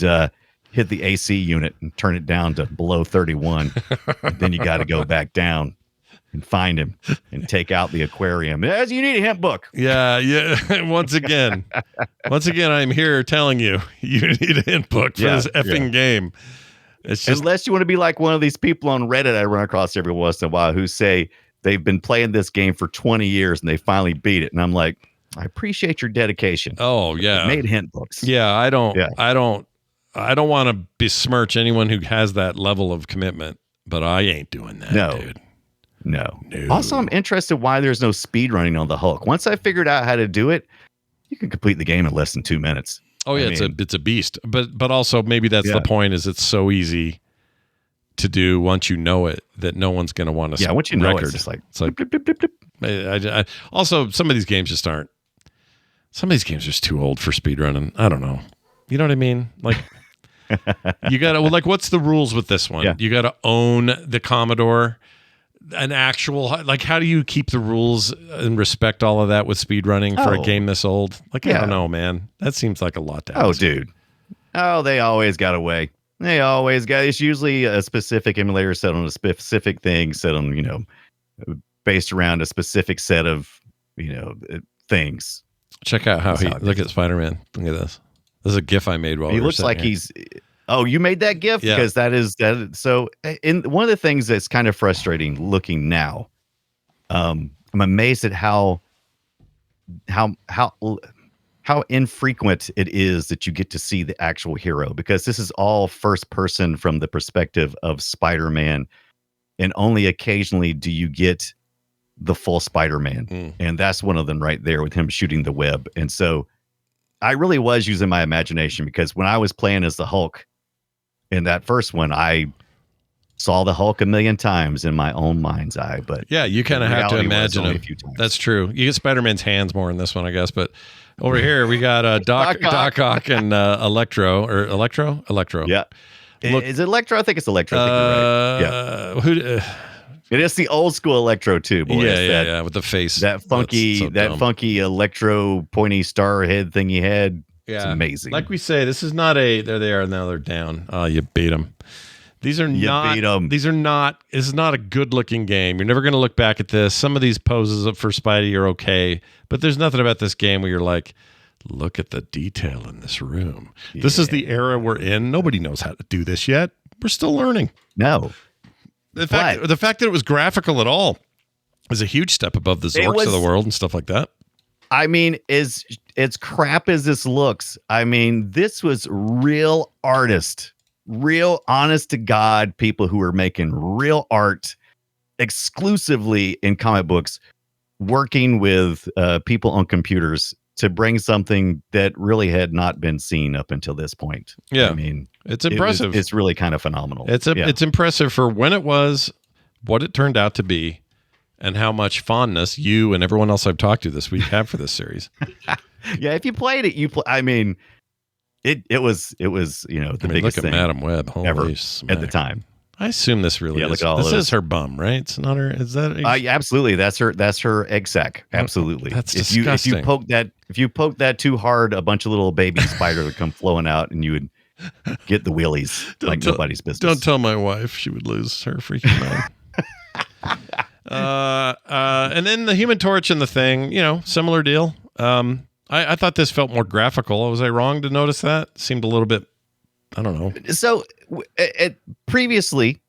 hit the AC unit and turn it down to below 31. And then you got to go back down and find him and take out the aquarium. As you need a hemp book. Yeah. Once again, I'm here telling you need a hint book for this effing game. It's just, unless you want to be like one of these people on Reddit I run across every once in a while who say they've been playing this game for 20 years and they finally beat it. And I'm like, I appreciate your dedication. Oh yeah. Made hint books. Yeah. I don't want to besmirch anyone who has that level of commitment, but I ain't doing that, dude. No. Also, I'm interested why there's no speed running on the Hulk. Once I figured out how to do it, you can complete the game in less than 2 minutes. Oh yeah, it's a beast. But also maybe that's the point is it's so easy to do once you know it that no one's going to want to once you know it, it's just like blip, blip, blip, blip. Also some of these games just aren't. Some of these games are just too old for speedrunning. I don't know. You know what I mean? Like you got to like what's the rules with this one? Yeah. You got to own the Commodore. An actual like how do you keep the rules and respect all of that with speedrunning for a game this old? Like I don't know, man. That seems like a lot to ask. Oh, dude. Oh, they always got a way. They always got. It's usually a specific emulator set on a specific thing, set on based around a specific set of things. Check out how look at Spider-Man. Look at this. This is a GIF I made while he looks like he's. Oh, you made that GIF? Yeah. Because that is. So in one of the things that's kind of frustrating looking now, I'm amazed at how infrequent it is that you get to see the actual hero, because this is all first person from the perspective of Spider-Man, and only occasionally do you get the full Spider-Man. And that's one of them right there with him shooting the web. And so I really was using my imagination, because when I was playing as the Hulk in that first one, I saw the Hulk a million times in my own mind's eye. But yeah, you kind of have to imagine him. That's true. You get Spider-Man's hands more in this one, I guess. But over here we got Doc Ock and Electro. Yeah. Is it Electro? I think it's Electro. I think you're right. Yeah. It is the old school Electro too, boy. Yeah, with the face. That funky Electro pointy star head thing he had. Yeah. It's amazing. Like we say, this is not there they are, now they're down. Oh, you beat them. This is not a good looking game. You're never going to look back at this. Some of these poses for Spidey are okay, but there's nothing about this game where you're like, look at the detail in this room. Yeah. This is the era we're in. Nobody knows how to do this yet. We're still learning. No. The fact that it was graphical at all is a huge step above the Zorks of the world and stuff like that. I mean, as crap as this looks, I mean, this was real artist, real honest to God people who were making real art exclusively in comic books, working with people on computers to bring something that really had not been seen up until this point. Yeah. I mean, it's impressive. It's really kind of phenomenal. It's impressive for when it was, what it turned out to be, and how much fondness you and everyone else I've talked to this week have for this series. Yeah, if you played it, I mean, it was the biggest look at thing Madam Web. Holy ever smack. at the time. I assume this really Yeah, is. look at all This those. is her bum, right? It's not her. Is that? Yeah, absolutely. That's her egg sack. Absolutely. That's if disgusting. you poke that too hard, a bunch of little baby spiders would come flowing out, and you would get the wheelies nobody's business. Don't tell my wife; she would lose her freaking mind. And then the Human Torch and the Thing, similar deal. I thought this felt more graphical. Was I wrong to notice that? Seemed a little bit. I don't know. So previously,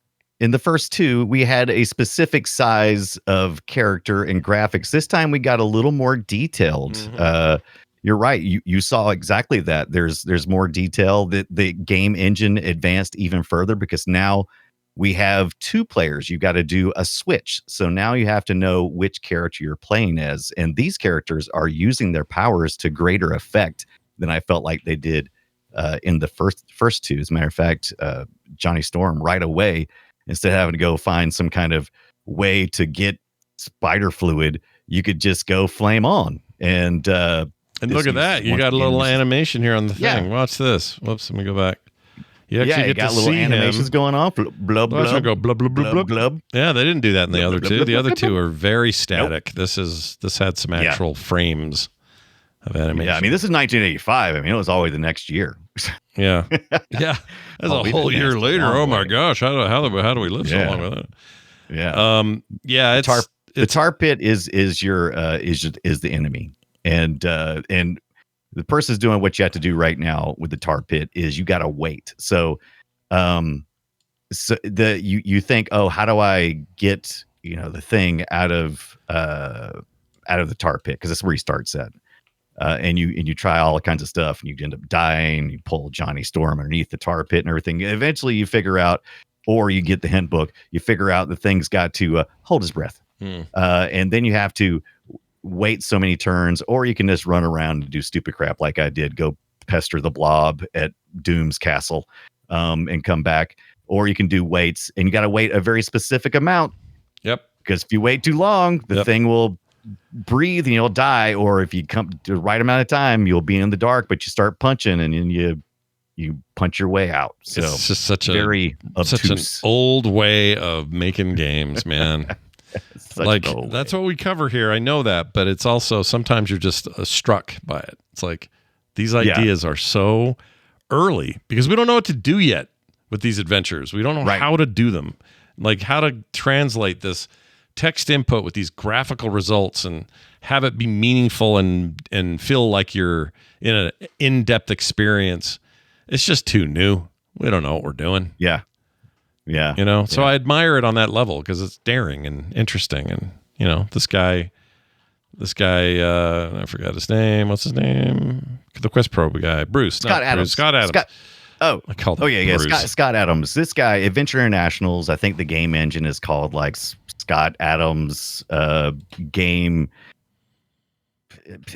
in the first two, we had a specific size of character and graphics. This time we got a little more detailed. Mm-hmm. You're right. You saw exactly that. There's more detail. The game engine advanced even further because now we have two players. You got to do a switch. So now you have to know which character you're playing as. And these characters are using their powers to greater effect than I felt like they did in the first two. As a matter of fact, Johnny Storm right away, instead of having to go find some kind of way to get spider fluid, you could just go flame on. And look at that. You got a little animation here on the thing. Yeah. Watch this. Whoops, let me go back. You actually you get got to little see animations him. going on. Blub, Watch him blub, go blub, blub, blub, blub. blub. Yeah, they didn't do that in the other Blub, two. blub, The blub, other blub, two blub. are very static. This had some actual frames of animation. Yeah, I mean, this is 1985. I mean, it was always the next year. Yeah. Yeah. That's a whole year later. Oh my gosh. How do we live so long with it? Yeah. Yeah. The tar pit is the enemy. And the person's doing what you have to do right now with the tar pit is you got to wait. So, you think, oh, how do I get, the thing out of the tar pit? Cause that's where he starts at. And you try all kinds of stuff and you end up dying. You pull Johnny Storm underneath the tar pit and everything. Eventually you figure out, or you get the hint book, you figure out the thing's got to hold his breath. And then you have to wait so many turns, or you can just run around and do stupid crap like I did, go pester the blob at Doom's castle and come back. Or you can do waits, and you got to wait a very specific amount. Yep. Because if you wait too long, the thing will breathe and you'll die. Or if you come to the right amount of time, you'll be in the dark, but you start punching and then you punch your way out. So it's just such an old way of making games, man. That's what we cover here. I know that, but it's also sometimes you're just struck by it. It's like these ideas are so early because we don't know what to do yet with these adventures. We don't know how to do them, like how to translate this text input with these graphical results and have it be meaningful and feel like you're in an in-depth experience. It's just too new. We don't know what we're doing. Yeah. So I admire it on that level because it's daring and interesting. And, this guy, I forgot his name. What's his name? The Questprobe guy, Bruce. Scott Adams. I called him Bruce. Scott Adams. This guy, Adventure Internationals, I think the game engine is called like Scott Adams game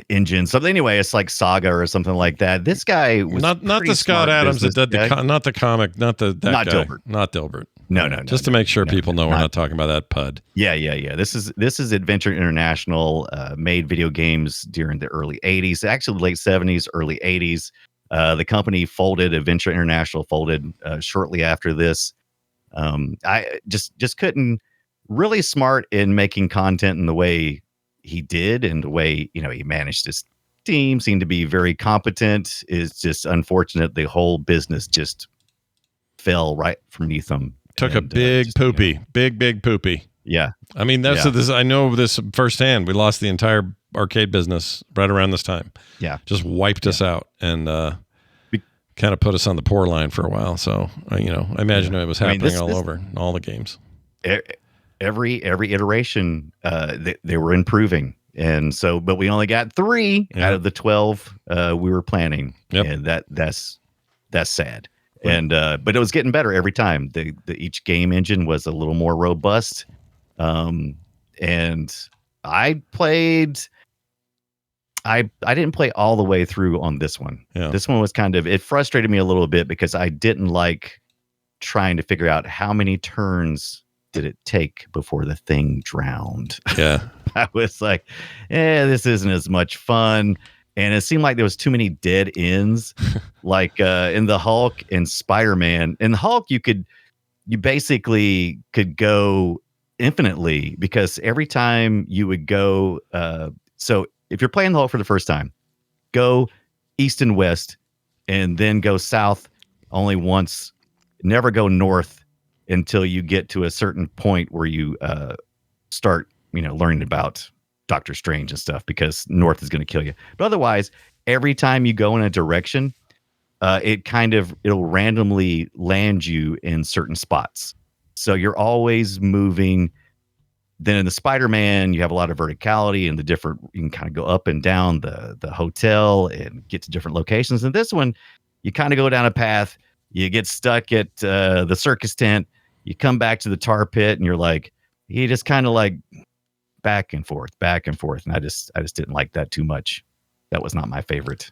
engine. Something anyway, it's like Saga or something like that. This guy was not the Scott Adams that did not the comic, not that guy. Dilbert. Not Dilbert. No. Just to make sure people know we're not talking about that pud. Yeah. This is Adventure International, made video games during the early 80s, actually late 70s, early 80s. The company folded. Adventure International folded shortly after this. I just couldn't really smart in making content in the way he did, and the way he managed his team seemed to be very competent. It's just unfortunate the whole business just fell right beneath him. Took a big poopy. Yeah. I mean, this. I know this firsthand. We lost the entire arcade business right around this time. Yeah. Just wiped us out and kind of put us on the poor line for a while. So, I imagine it was happening all over all the games. Every iteration, they were improving. And so, but we only got 3 out of the 12 we were planning. Yep. And that's sad. And but it was getting better every time. Each game engine was a little more robust. And I didn't play all the way through on this one. Yeah. This one was it frustrated me a little bit because I didn't like trying to figure out how many turns did it take before the thing drowned. Yeah. I was like, this isn't as much fun. And it seemed like there was too many dead ends, like in the Hulk and Spider-Man. In the Hulk, you could you basically could go infinitely because every time you would go, so if you're playing the Hulk for the first time, go east and west, and then go south only once. Never go north until you get to a certain point where you start, learning about Doctor Strange and stuff, because north is going to kill you. But otherwise, every time you go in a direction, it'll randomly land you in certain spots. So you're always moving. Then in the Spider-Man, you have a lot of verticality and you can kind of go up and down the hotel and get to different locations. And this one, you kind of go down a path, you get stuck at the circus tent, you come back to the tar pit, and you just kind of like back and forth. And I just didn't like that too much. That was not my favorite.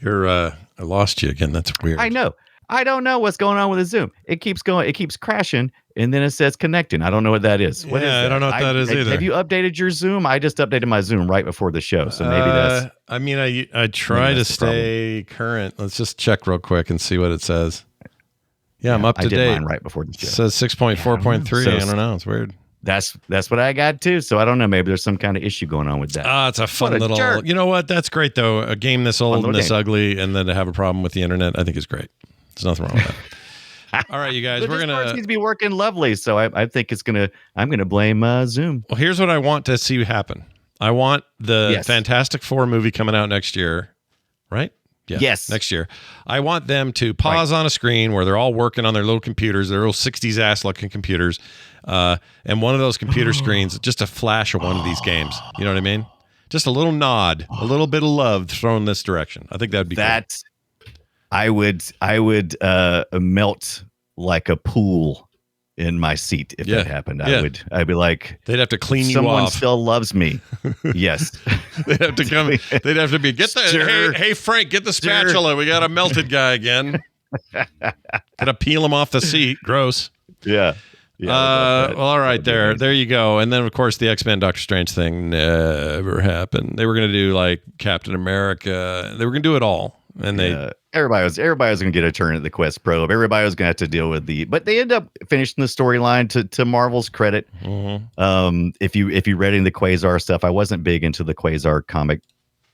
I lost you again. That's weird. I know. I don't know what's going on with the Zoom. It keeps crashing, and then it says connecting. I don't know what that is. What is that? I don't know what that is either. Have you updated your Zoom? I just updated my Zoom right before the show, so maybe that's... I mean, I try to stay current. Let's just check real quick and see what it says. Yeah, I'm up to date. I did mine right before the show. It says 6.4.3. I don't know. It's weird. That's what I got too. So I don't know. Maybe there's some kind of issue going on with that. It's a fun little jerk. You know what? That's great though. A game this old and this ugly, and then to have a problem with the internet, I think is great. There's nothing wrong with that. All right, you guys, we're gonna. It seems to be working lovely. So I think I'm gonna blame Zoom. Well, here's what I want to see happen. I want the Fantastic Four movie coming out next year, right? Yeah, yes, next year. I want them to pause on a screen where they're all working on their little computers, their little 60s ass looking computers, and one of those computer screens, just a flash of one of these games. You know what I mean? Just a little nod, a little bit of love thrown this direction. I think that'd be cool. I would melt like a pool in my seat if that happened. I'd be like, they'd have to clean you off. Someone still loves me. Yes. They'd have to come. They'd have to be hey Frank, get the spatula. We got a melted guy again. Gotta peel him off the seat. Gross. Yeah. Well, all right, there you go. And then of course the X-Men Doctor Strange thing never happened. They were gonna do like Captain America. They were gonna do it all. And everybody was going to get a turn at the Questprobe. Everybody was going to have to deal with but they ended up finishing the storyline to Marvel's credit. Mm-hmm. If you read in the Quasar stuff, I wasn't big into the Quasar comic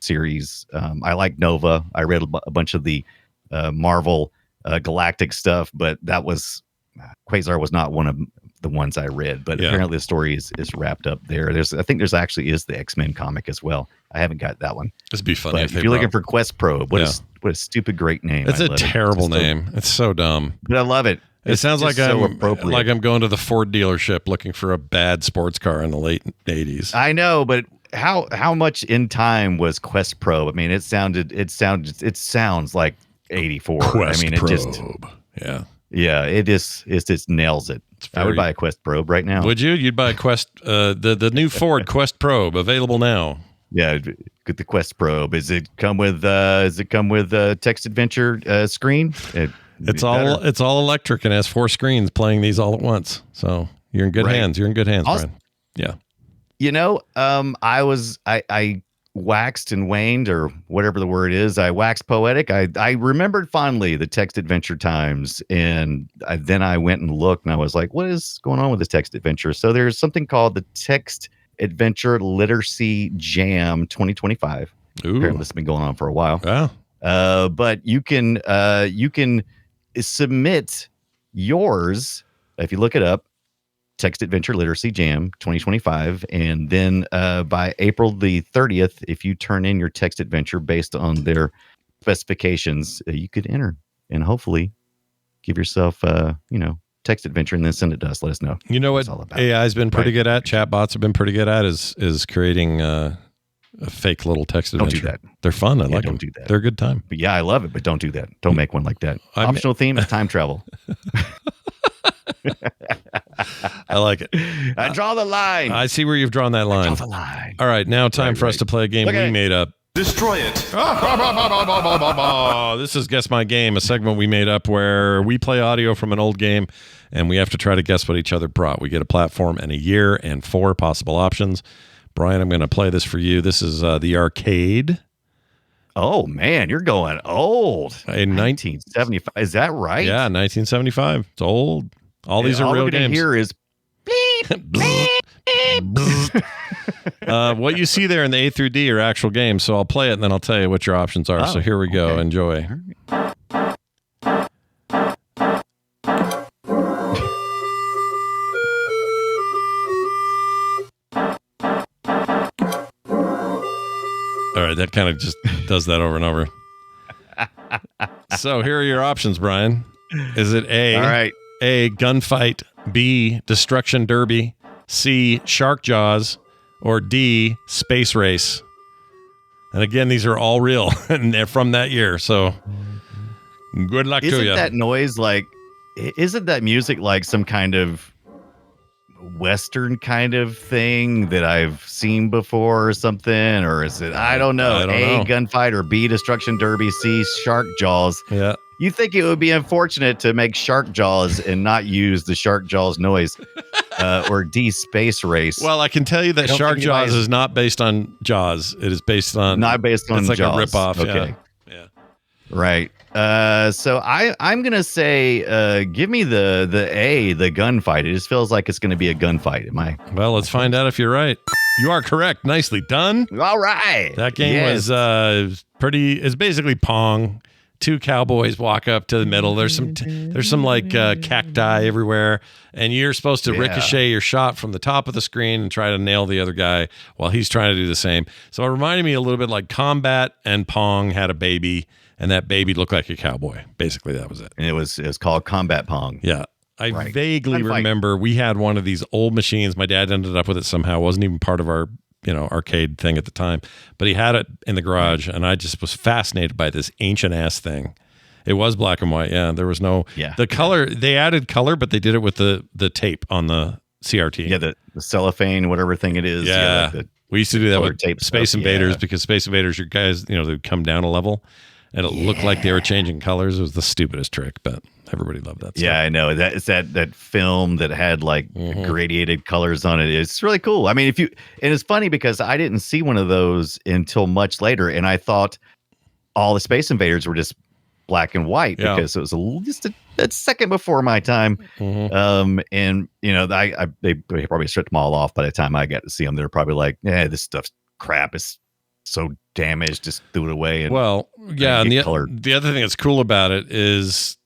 series. I like Nova. I read a bunch of the Marvel Galactic stuff, but Quasar was not one of the ones I read. But apparently the story is wrapped up there. I think there's actually the X-Men comic as well. I haven't got that one. This would be funny if you're looking for Questprobe. What a stupid great name. It's a terrible name. It's so dumb. But I love it. It sounds like I'm going to the Ford dealership looking for a bad sports car in the late 80s. I know, but how much in time was Questprobe? I mean, it sounds like 84. Questprobe. I mean, it just it just nails it. I would buy a Questprobe right now. Would you? You'd buy a Quest the new Ford Questprobe available now. Yeah, get the Questprobe. Does it come with Text Adventure screen? It's all electric and has 4 screens playing these all at once. So you're in good hands. You're in good hands, Brian. Yeah. I waxed and waned, or whatever the word is. I waxed poetic. I remembered fondly the Text Adventure times, and then I went and looked, and I was like, what is going on with this Text Adventure? So there's something called the Text Adventure Literacy Jam 2025. Ooh. Apparently this has been going on for a while. Wow. But you can submit yours if you look it up, Text Adventure Literacy Jam 2025, and then by April the 30th, if you turn in your text adventure based on their specifications, you could enter and hopefully give yourself text adventure, and then send it to us. Let us know. You know what AI's been pretty good at, chatbots have been pretty good at, is creating a fake little text adventure. Don't do that. They're fun. I like them. Don't do that. They're a good time. But I love it, but don't do that. Don't make one like that. Optional theme is time travel. I like it. I draw the line. I see where you've drawn that line. I draw the line. All right, now time for us to play a game we made up. Destroy it. This is Guess My Game, a segment we made up where we play audio from an old game and we have to try to guess what each other brought. We get a platform and a year and 4 possible options. Brian, I'm going to play this for you. This is the arcade. Oh, man, you're going old. In 1975. Is that right? Yeah, 1975. It's old. All these are real games. Here is what you see there in the A through D are actual games. So I'll play it and then I'll tell you what your options are. So here we go. Okay. Enjoy. All right, that kind of just does that over and over. So here are your options, Brian. Is it A? All right. A, gunfight, B, destruction derby, C, shark jaws, or D, space race? And again, these are all real and they're from that year. So good luck to you. Isn't that noise isn't that music like some kind of Western kind of thing that I've seen before or something? Or is it, I don't know. I don't A, know. gunfight, or B, destruction derby, C, shark jaws. Yeah. You think it would be unfortunate to make shark jaws and not use the shark jaws noise, or D, space race? Well, I can tell you that I don't Shark think Jaws anybody's- is not based on Jaws. It is based on Not based on it's like Jaws. a ripoff. Okay. Yeah. Right. So I'm gonna say, give me the A, the gunfight. It just feels like it's gonna be a gunfight. Am I? Well, let's find out if you're right. You are correct. Nicely done. All right. That game Yes. was it's basically Pong. Two cowboys walk up to the middle. There's some like cacti everywhere, and you're supposed to ricochet your shot from the top of the screen and try to nail the other guy while he's trying to do the same. So it reminded me a little bit like Combat and Pong had a baby, and that baby looked like a cowboy. Basically, that was it. And it was called Combat Pong. Yeah. I Right. vaguely Gunfight. remember we had one of these old machines. My dad ended up with it somehow. It wasn't even part of our arcade thing at the time, but he had it in the garage, and I just was fascinated by this ancient ass thing. It was black and white. Yeah. There was the color. They added color, but they did it with the tape on the CRT. Yeah, the cellophane, whatever thing it is. Yeah. Like We used to do that color with tape Space stuff, Invaders yeah. because Space Invaders, your guys, they'd come down a level and it looked like they were changing colors. It was the stupidest trick, but everybody loved that. Yeah, I know. It's that film that had like gradiated colors on it. It's really cool. I mean, and it's funny because I didn't see one of those until much later, and I thought all the Space Invaders were just black and white because it was just a second before my time. And they probably stripped them all off by the time I got to see them. They're probably like, this stuff's crap. It's so damaged. Just threw it away. And well, yeah. And colored. the other thing that's cool about it is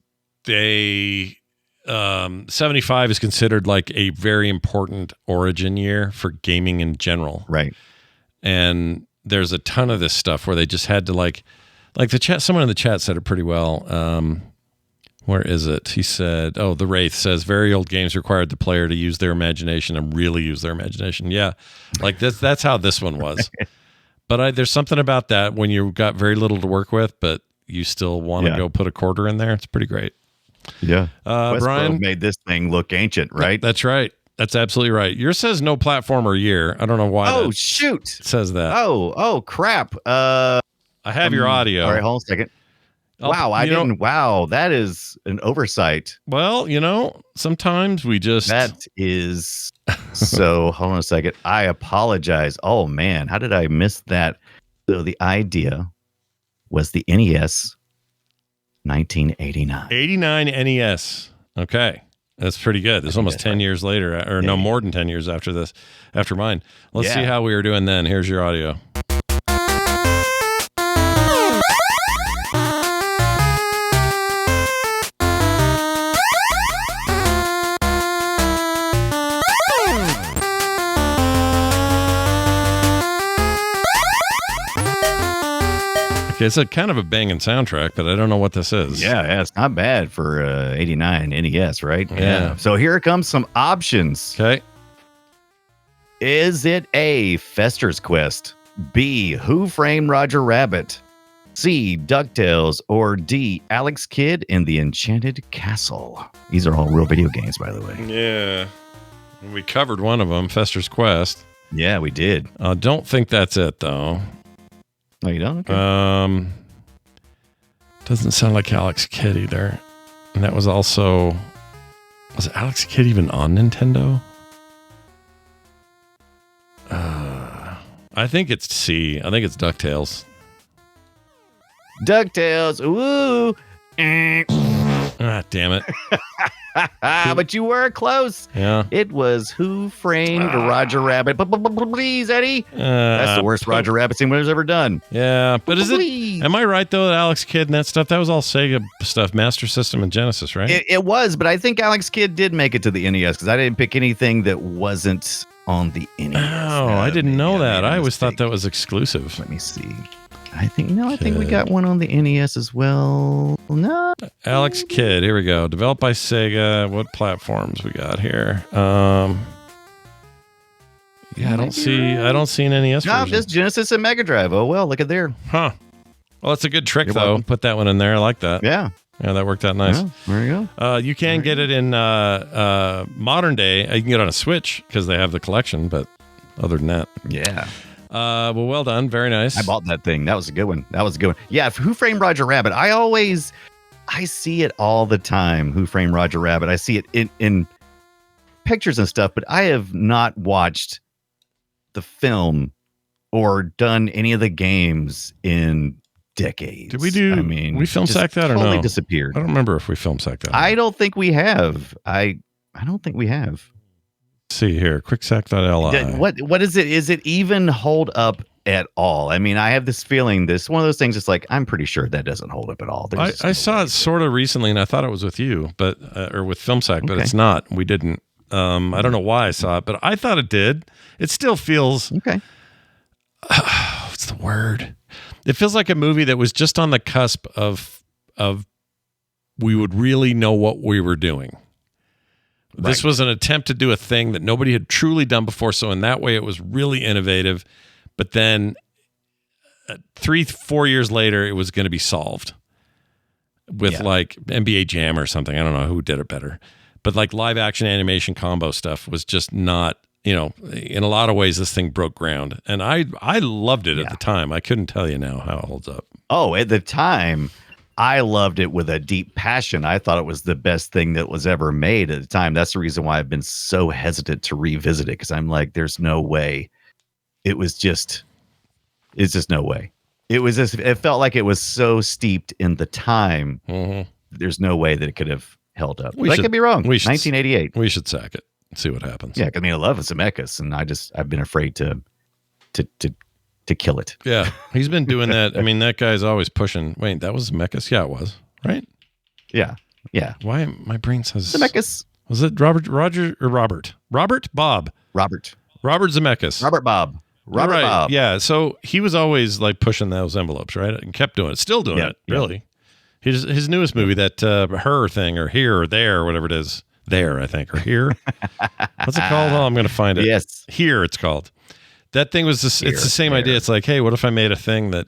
75 is considered like a very important origin year for gaming in general. Right. And there's a ton of this stuff where they just had to like the chat. Someone in the chat said it pretty well. Where is it? He said, the Wraith says very old games required the player to use their imagination and really use their imagination. Yeah. Like that's how this one was. But there's something about that when you've got very little to work with, but you still want to go put a quarter in there. It's pretty great. Yeah. Brian made this thing look ancient, right? That's right. That's absolutely right. Yours says no platformer year. I don't know why. Oh, that shoot. says that. Oh, crap. I have your audio. All right, hold on a second. Wow, I didn't. Wow, that is an oversight. Well, sometimes we just. That is. So, hold on a second. I apologize. Oh, man. How did I miss that? So, the idea was the NES 1989. 89 NES. Okay. That's pretty good. This is almost 10 years later, or no more than 10 years after mine. Let's see how we were doing then. Here's your audio. Okay, it's a kind of a banging soundtrack, but I don't know what this is. Yeah, it's not bad for 89 NES, right? Yeah. So here comes some options. Okay. Is it A, Fester's Quest, B, Who Framed Roger Rabbit, C, DuckTales, or D, Alex Kidd in the Enchanted Castle? These are all real video games, by the way. Yeah. We covered one of them, Fester's Quest. Yeah, we did. I don't think that's it, though. Oh, you don't? Okay. Doesn't sound like Alex Kidd either. And that was also... Was Alex Kidd even on Nintendo? I think it's C. I think it's DuckTales. DuckTales. Ooh. Ah, damn it. But you were close. Yeah. It was Who Framed Roger Rabbit. Please, Eddie. That's the worst Roger Rabbit scene anyone's ever done. Yeah, but is it? Please. Am I right though? That Alex Kidd and that stuff, that was all Sega stuff, Master System and Genesis, right? It was, but I think Alex Kidd did make it to the NES because I didn't pick anything that wasn't on the NES. Oh, I didn't know that. I always thought that was exclusive. Let me see. I think we got one on the NES as well. No. Alex Kidd, here we go. Developed by Sega. What platforms we got here? Yeah, I don't see an NES No, version. just Genesis and Mega Drive. Oh well, look at there. Huh. Well, that's a good trick You're though. welcome. Put that one in there. I like that. Yeah. Yeah, that worked out nice. Yeah, there you go. You can get it in modern day. You can get it on a Switch because they have the collection, but other than that. Yeah. Well done. Very nice. I bought that thing. That was a good one. Yeah, Who Framed Roger Rabbit? I see it all the time. Who Framed Roger Rabbit? I see it in pictures and stuff, but I have not watched the film or done any of the games in decades. Did we do? I mean, we film just sack that or totally no? disappeared. I don't remember if we film sack that. I don't think we have. I don't think we have. Let's see here. Quicksack.li. What is it? Is it even hold up at all? I mean, I have this feeling this one of those things. It's like I'm pretty sure that doesn't hold up at all. I saw it sort of recently, and I thought it was with you, but or with FilmSack, but it's not. We didn't. I don't know why I saw it, but I thought it did. It still feels okay. What's the word? It feels like a movie that was just on the cusp of we would really know what we were doing. Right. This was an attempt to do a thing that nobody had truly done before. So in that way, it was really innovative. But then 3-4 years later, it was going to be solved with like NBA Jam or something. I don't know who did it better. But like live action animation combo stuff was just not, in a lot of ways, this thing broke ground. And I loved it at the time. I couldn't tell you now how it holds up. Oh, at the time, I loved it with a deep passion. I thought it was the best thing that was ever made at the time. That's the reason why I've been so hesitant to revisit it, because I'm like, there's no way. It's just no way. It felt like it was so steeped in the time. Mm-hmm. There's no way that it could have held up. I could be wrong. 1988. We should sack it. See what happens. Yeah, I mean, I love Zemeckis, and I've been afraid to kill it. Yeah, he's been doing that. I mean, that guy's always pushing. Wait, that was Zemeckis? Yeah, it was. Right? Yeah. Why my brain says Zemeckis? Was it Robert Bob? Robert Zemeckis. Robert Bob. Yeah, so he was always like pushing those envelopes, right? And kept doing it. Still doing it, really. His newest movie, that Her thing, or Here or There, or whatever it is. There, I think, or Here. What's it called? Oh, I'm going to find it. Yes. Here, it's called. That thing was it's the same idea. It's like, hey, what if I made a thing that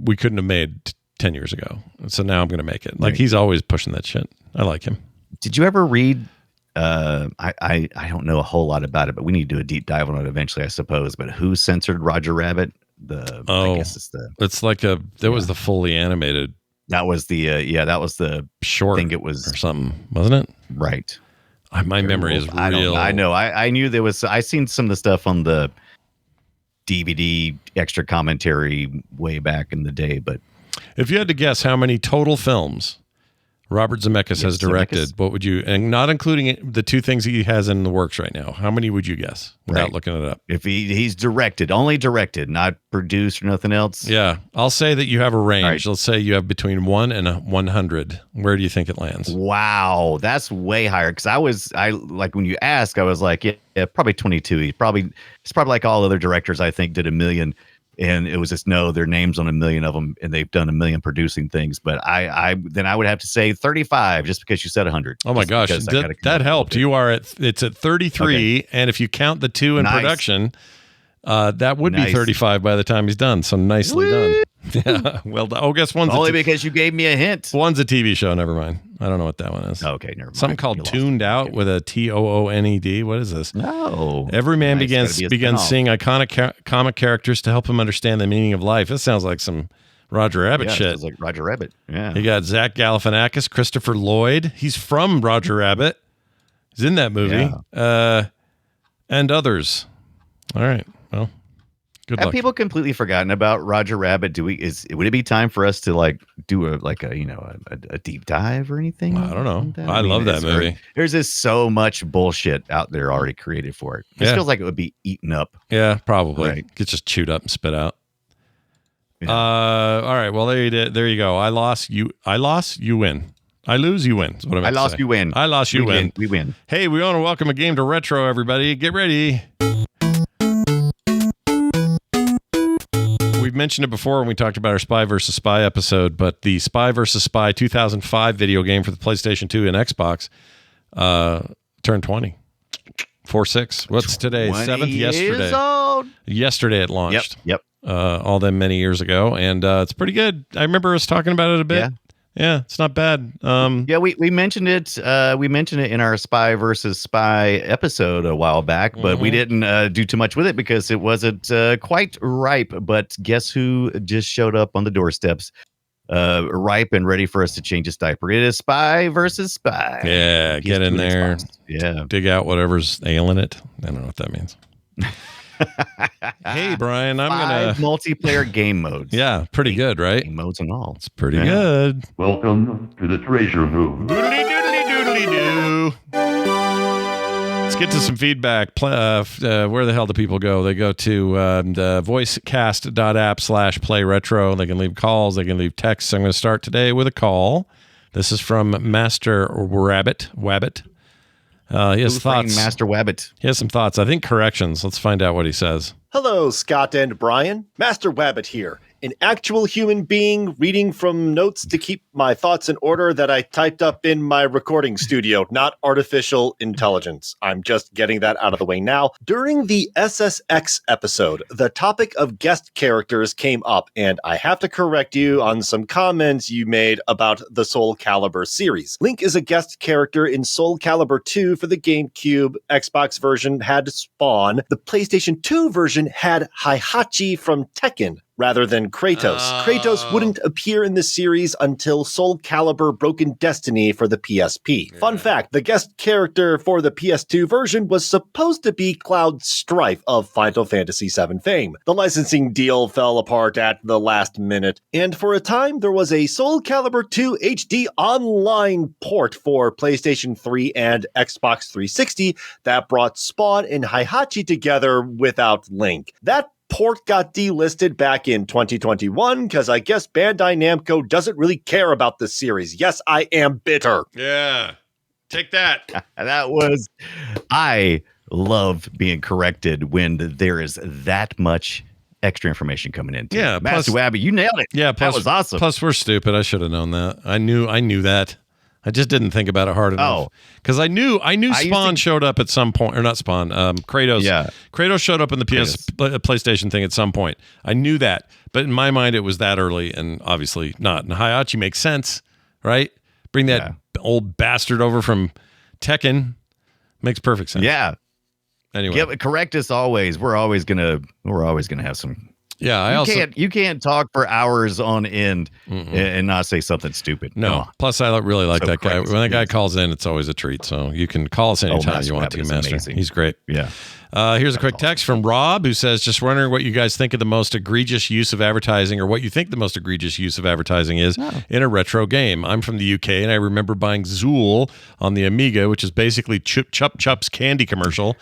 we couldn't have made 10 years ago? So now I'm going to make it. Like, he's always pushing that shit. I like him. Did you ever read? I don't know a whole lot about it, but we need to do a deep dive on it eventually, I suppose. But Who Censored Roger Rabbit? I guess it's like was the fully animated. That was the short thing. It was or something, wasn't it? Right. My memory is real. I know. I knew there was. I seen some of the stuff on the DVD extra commentary way back in the day. But if you had to guess how many total films Robert Zemeckis has directed, what would you, and not including the two things he has in the works right now, how many would you guess without looking it up? If he's only directed, not produced or nothing else. Yeah. I'll say that you have a range. Right. Let's say you have between 1 and 100. Where do you think it lands? Wow. That's way higher. Cause I like when you ask, I was like, yeah, probably 22. It's probably like all other directors, I think, did 1 million. And it was just, no, their names on 1 million of them, and they've done 1 million producing things. But I would have to say 35, just because you said 100. Oh my gosh, that helped. It's at 33, okay. And if you count the 2 in production, that would be 35 by the time he's done. So nicely done. Yeah, well done. Oh, guess one's only because you gave me a hint. One's a TV show. Never mind. I don't know what that one is. Okay, never mind. Something called Tuned Out with a TOONED. What is this? No. Every man begins seeing iconic comic characters to help him understand the meaning of life. This sounds like some Roger Rabbit shit. Sounds like Roger Rabbit. Yeah. You got Zach Galifianakis, Christopher Lloyd. He's from Roger Rabbit. He's in that movie. And others. All right. Well, Good Have luck. people completely forgotten about Roger Rabbit? Would it be time for us to like do a deep dive or anything? I don't know. on that? I love that movie. There's just so much bullshit out there already created for it. It feels like it would be eaten up. Yeah, probably. Right. Gets just chewed up and spit out. Yeah. All right. Well, there you go. I lost. You win. I lose. You win. Is what I lost. say. You win. I lost. You win. We win. Hey, we want to welcome a game to Retro, everybody. Get ready. We've mentioned it before when we talked about our Spy vs. Spy episode, but the Spy vs. Spy 2005 video game for the PlayStation 2 and Xbox turned 20. 4/6. What's today? 7th? Yesterday. Old. Yesterday it launched. Yep. All them many years ago, and it's pretty good. I remember us talking about it a bit. Yeah, it's not bad. Yeah, we mentioned it. We mentioned it in our Spy versus Spy episode a while back, but we didn't do too much with it because it wasn't quite ripe. But guess who just showed up on the doorsteps, ripe and ready for us to change his diaper? It is Spy versus Spy. Yeah, get in there. Yeah, dig out whatever's ailing it. I don't know what that means. Hey, Brian, I'm gonna multiplayer game modes. Yeah, pretty good, right? Game modes and all. It's pretty good. Welcome to the treasure room. Doodly doodly doodly doo. Let's get to some feedback. Where the hell do people go? They go to voicecast.app/playretro. They can leave calls. They can leave texts. I'm going to start today with a call. This is from Master Wabbit. He has thoughts. Master Wabbit. He has some thoughts. I think corrections. Let's find out what he says. Hello, Scott and Brian. Master Wabbit here. An actual human being reading from notes to keep my thoughts in order that I typed up in my recording studio, not artificial intelligence. I'm just getting that out of the way now. During the SSX episode, the topic of guest characters came up, and I have to correct you on some comments you made about the Soul Calibur series. Link is a guest character in Soul Calibur 2 for the GameCube. Xbox version had Spawn. The PlayStation 2 version had Heihachi from Tekken rather than Kratos. Kratos wouldn't appear in the series until Soul Calibur Broken Destiny for the PSP. Yeah. Fun fact, the guest character for the PS2 version was supposed to be Cloud Strife of Final Fantasy VII fame. The licensing deal fell apart at the last minute, and for a time there was a Soul Calibur 2 HD online port for PlayStation 3 and Xbox 360 that brought Spawn and Heihachi together without Link. That port got delisted back in 2021 because I guess Bandai Namco doesn't really care about the series. Yes, I am bitter. Yeah. Take that. I love being corrected when there is that much extra information coming in. Yeah. Master Wabbit, you nailed it. Yeah. That was awesome. Plus, we're stupid. I should have known that. I knew that. I just didn't think about it hard enough. Because I knew Spawn showed up at some point, or not Spawn, Kratos. Yeah. Kratos showed up in the PlayStation thing at some point. I knew that. But in my mind, it was that early, and obviously not. And Heihachi makes sense, right? Bring that old bastard over from Tekken. Makes perfect sense. Yeah. Anyway. Correct us always. We're always gonna have some. Yeah, you can't talk for hours on end and not say something stupid. No. Plus, I really like that guy. When that guy calls in, it's always a treat. So you can call us anytime you want to, Master. Amazing. He's great. Yeah. Here's a quick text from Rob who says, just wondering what you guys think of the most egregious use of advertising, or what you think the most egregious use of advertising is in a retro game. I'm from the UK, and I remember buying Zool on the Amiga, which is basically Chup Chup's candy commercial.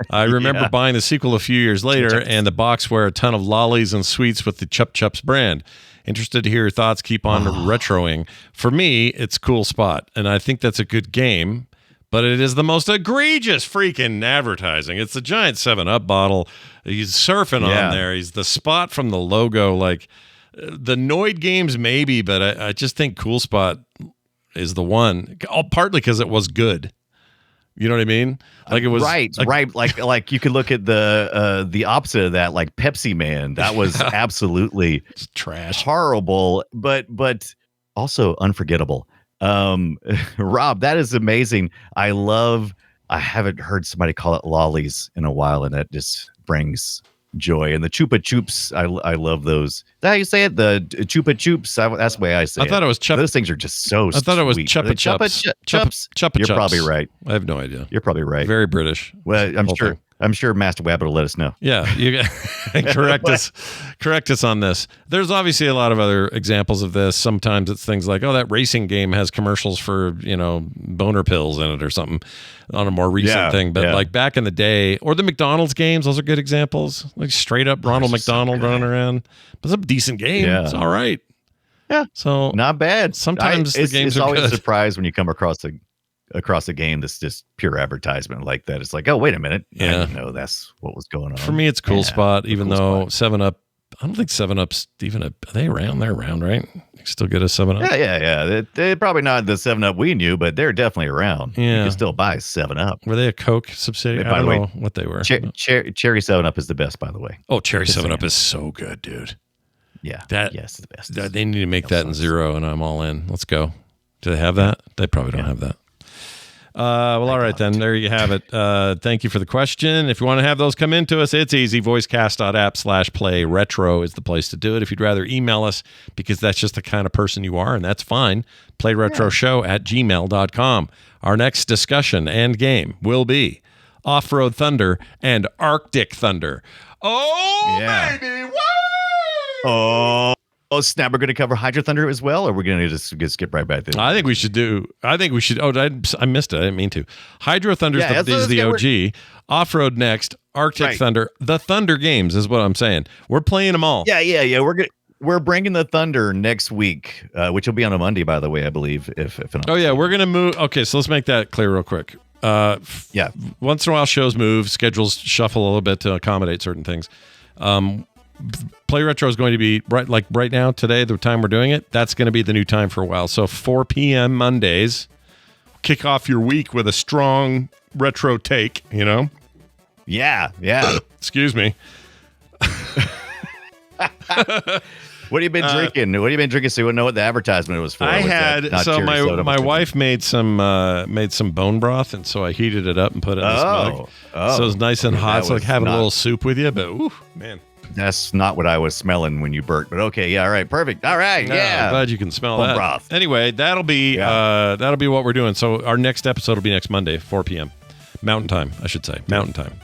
I remember buying the sequel a few years later, and the box were a ton of lollies and sweets with the Chup Chups brand. Interested to hear your thoughts. Keep on retroing. For me, it's Cool Spot, and I think that's a good game. But it is the most egregious freaking advertising. It's the giant 7-Up bottle. He's surfing on there. He's the Spot from the logo. Like the Noid games, maybe, but I just think Cool Spot is the one. Partly because it was good. You know what I mean? Like it was right. Like you could look at the opposite of that, like Pepsi Man. That was absolutely trash, horrible, but also unforgettable. Rob, that is amazing. I haven't heard somebody call it lollies in a while, and that just brings joy. And the Chupa Chups, I love those. Is that how you say it? The Chupa Chups. That's the way I say it. I thought it was Chupa. Those things are just so sweet. I thought it was Chupa Chups. Chups. Chupa You're Chups. probably right. I have no idea. You're probably right. Very British. Well, I'm sure. I'm sure Master Wabbit will let us know. Yeah, you correct us on this. There's obviously a lot of other examples of this. Sometimes it's things like, oh, that racing game has commercials for, boner pills in it or something on a more recent thing. But like back in the day, or the McDonald's games, those are good examples. Like straight up Ronald McDonald running around. But it's a decent game. Yeah. It's all right. Yeah. So not bad. Sometimes the games are always good. a surprise when you come across a game that's just pure advertisement like that. It's like, oh, wait a minute. I didn't know that's what was going on. For me, it's a cool spot, even though 7-Up, I don't think 7-Up's even are they around? They're around, right? You still get a 7-Up? Yeah. They're probably not the 7-Up we knew, but they're definitely around. Yeah. You can still buy 7-Up. Were they a Coke subsidiary? I don't know what they were. Cherry 7-Up is the best, by the way. Oh, Cherry 7-Up is so good, dude. Yeah. Yes, the best. They need to make that in 0, and I'm all in. Let's go. Do they have that? They probably don't have that. Well, all right, then. There you have it. Thank you for the question. If you want to have those come into us, it's easy. voicecast.app/playretro is the place to do it. If you'd rather email us, because that's just the kind of person you are, and that's fine, playretroshow@gmail.com. Our next discussion and game will be Off-Road Thunder and Arctic Thunder. Oh, baby! Woo! Oh, snap. We're going to cover Hydro Thunder as well, or we're going to just skip right back there? I think we should. Oh, I missed it. I didn't mean to. Hydro Thunder is the OG. Off-Road next. Arctic Thunder. The Thunder games is what I'm saying. We're playing them all. Yeah. We're bringing the Thunder next week, which will be on a Monday, by the way, I believe. We're going to move. Okay, so let's make that clear real quick. Once in a while, shows move. Schedules shuffle a little bit to accommodate certain things. Play Retro is going to be right now, today, the time we're doing it, that's going to be the new time for a while. So 4 p.m. Mondays, kick off your week with a strong retro take, Yeah. Excuse me. What have you been drinking? So you wouldn't know what the advertisement was for. My wife made some bone broth, and so I heated it up and put it in this mug. So it's nice and hot. It's like having a little soup with you, but man. That's not what I was smelling when you burped, but okay, yeah, all right, perfect, all right, I'm glad you can smell that. Broth. Anyway, that'll be what we're doing. So our next episode will be next Monday, 4 p.m. Mountain Time, I should say, Mountain Time.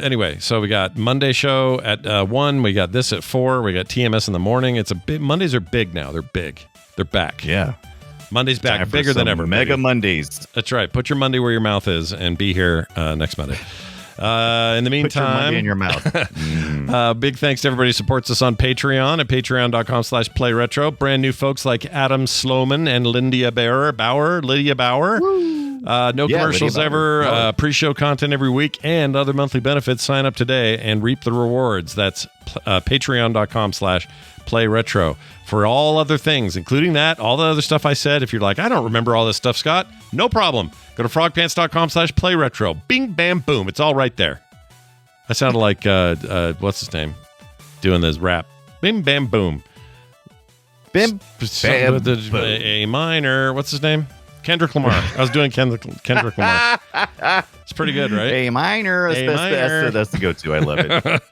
Anyway, so we got Monday show at 1. We got this at 4. We got TMS in the morning. Mondays are big now. They're big. They're back. Yeah. Monday's back, bigger than ever. Mega Mondays. That's right. Put your Monday where your mouth is, and be here next Monday. In the meantime, put your money in your mouth. Big thanks to everybody who supports us on Patreon at patreon.com/playretro. Brand new folks like Adam Sloman and Lydia Bauer. No commercials ever. Pre-show content every week and other monthly benefits. Sign up today and reap the rewards. That's patreon.com/playretro. For all other things, including that, all the other stuff I said. If you're like, I don't remember all this stuff, Scott, no problem. Go to frogpants.com/playretro. Bing, bam, boom. It's all right there. I sounded like, what's his name? Doing this rap. Bing, bam, boom. Bim, bam, boom. A minor. What's his name? Kendrick Lamar. I was doing Kendrick Lamar. It's pretty good, right? A minor. That's the go-to. I love it.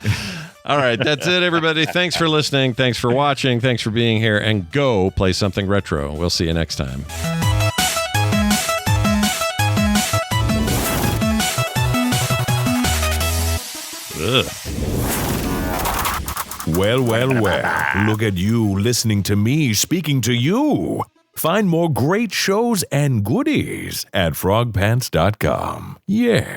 All right, that's it, everybody. Thanks for listening. Thanks for watching. Thanks for being here. And go play something retro. We'll see you next time. Ugh. Well. Look at you listening to me speaking to you. Find more great shows and goodies at frogpants.com. Yeah.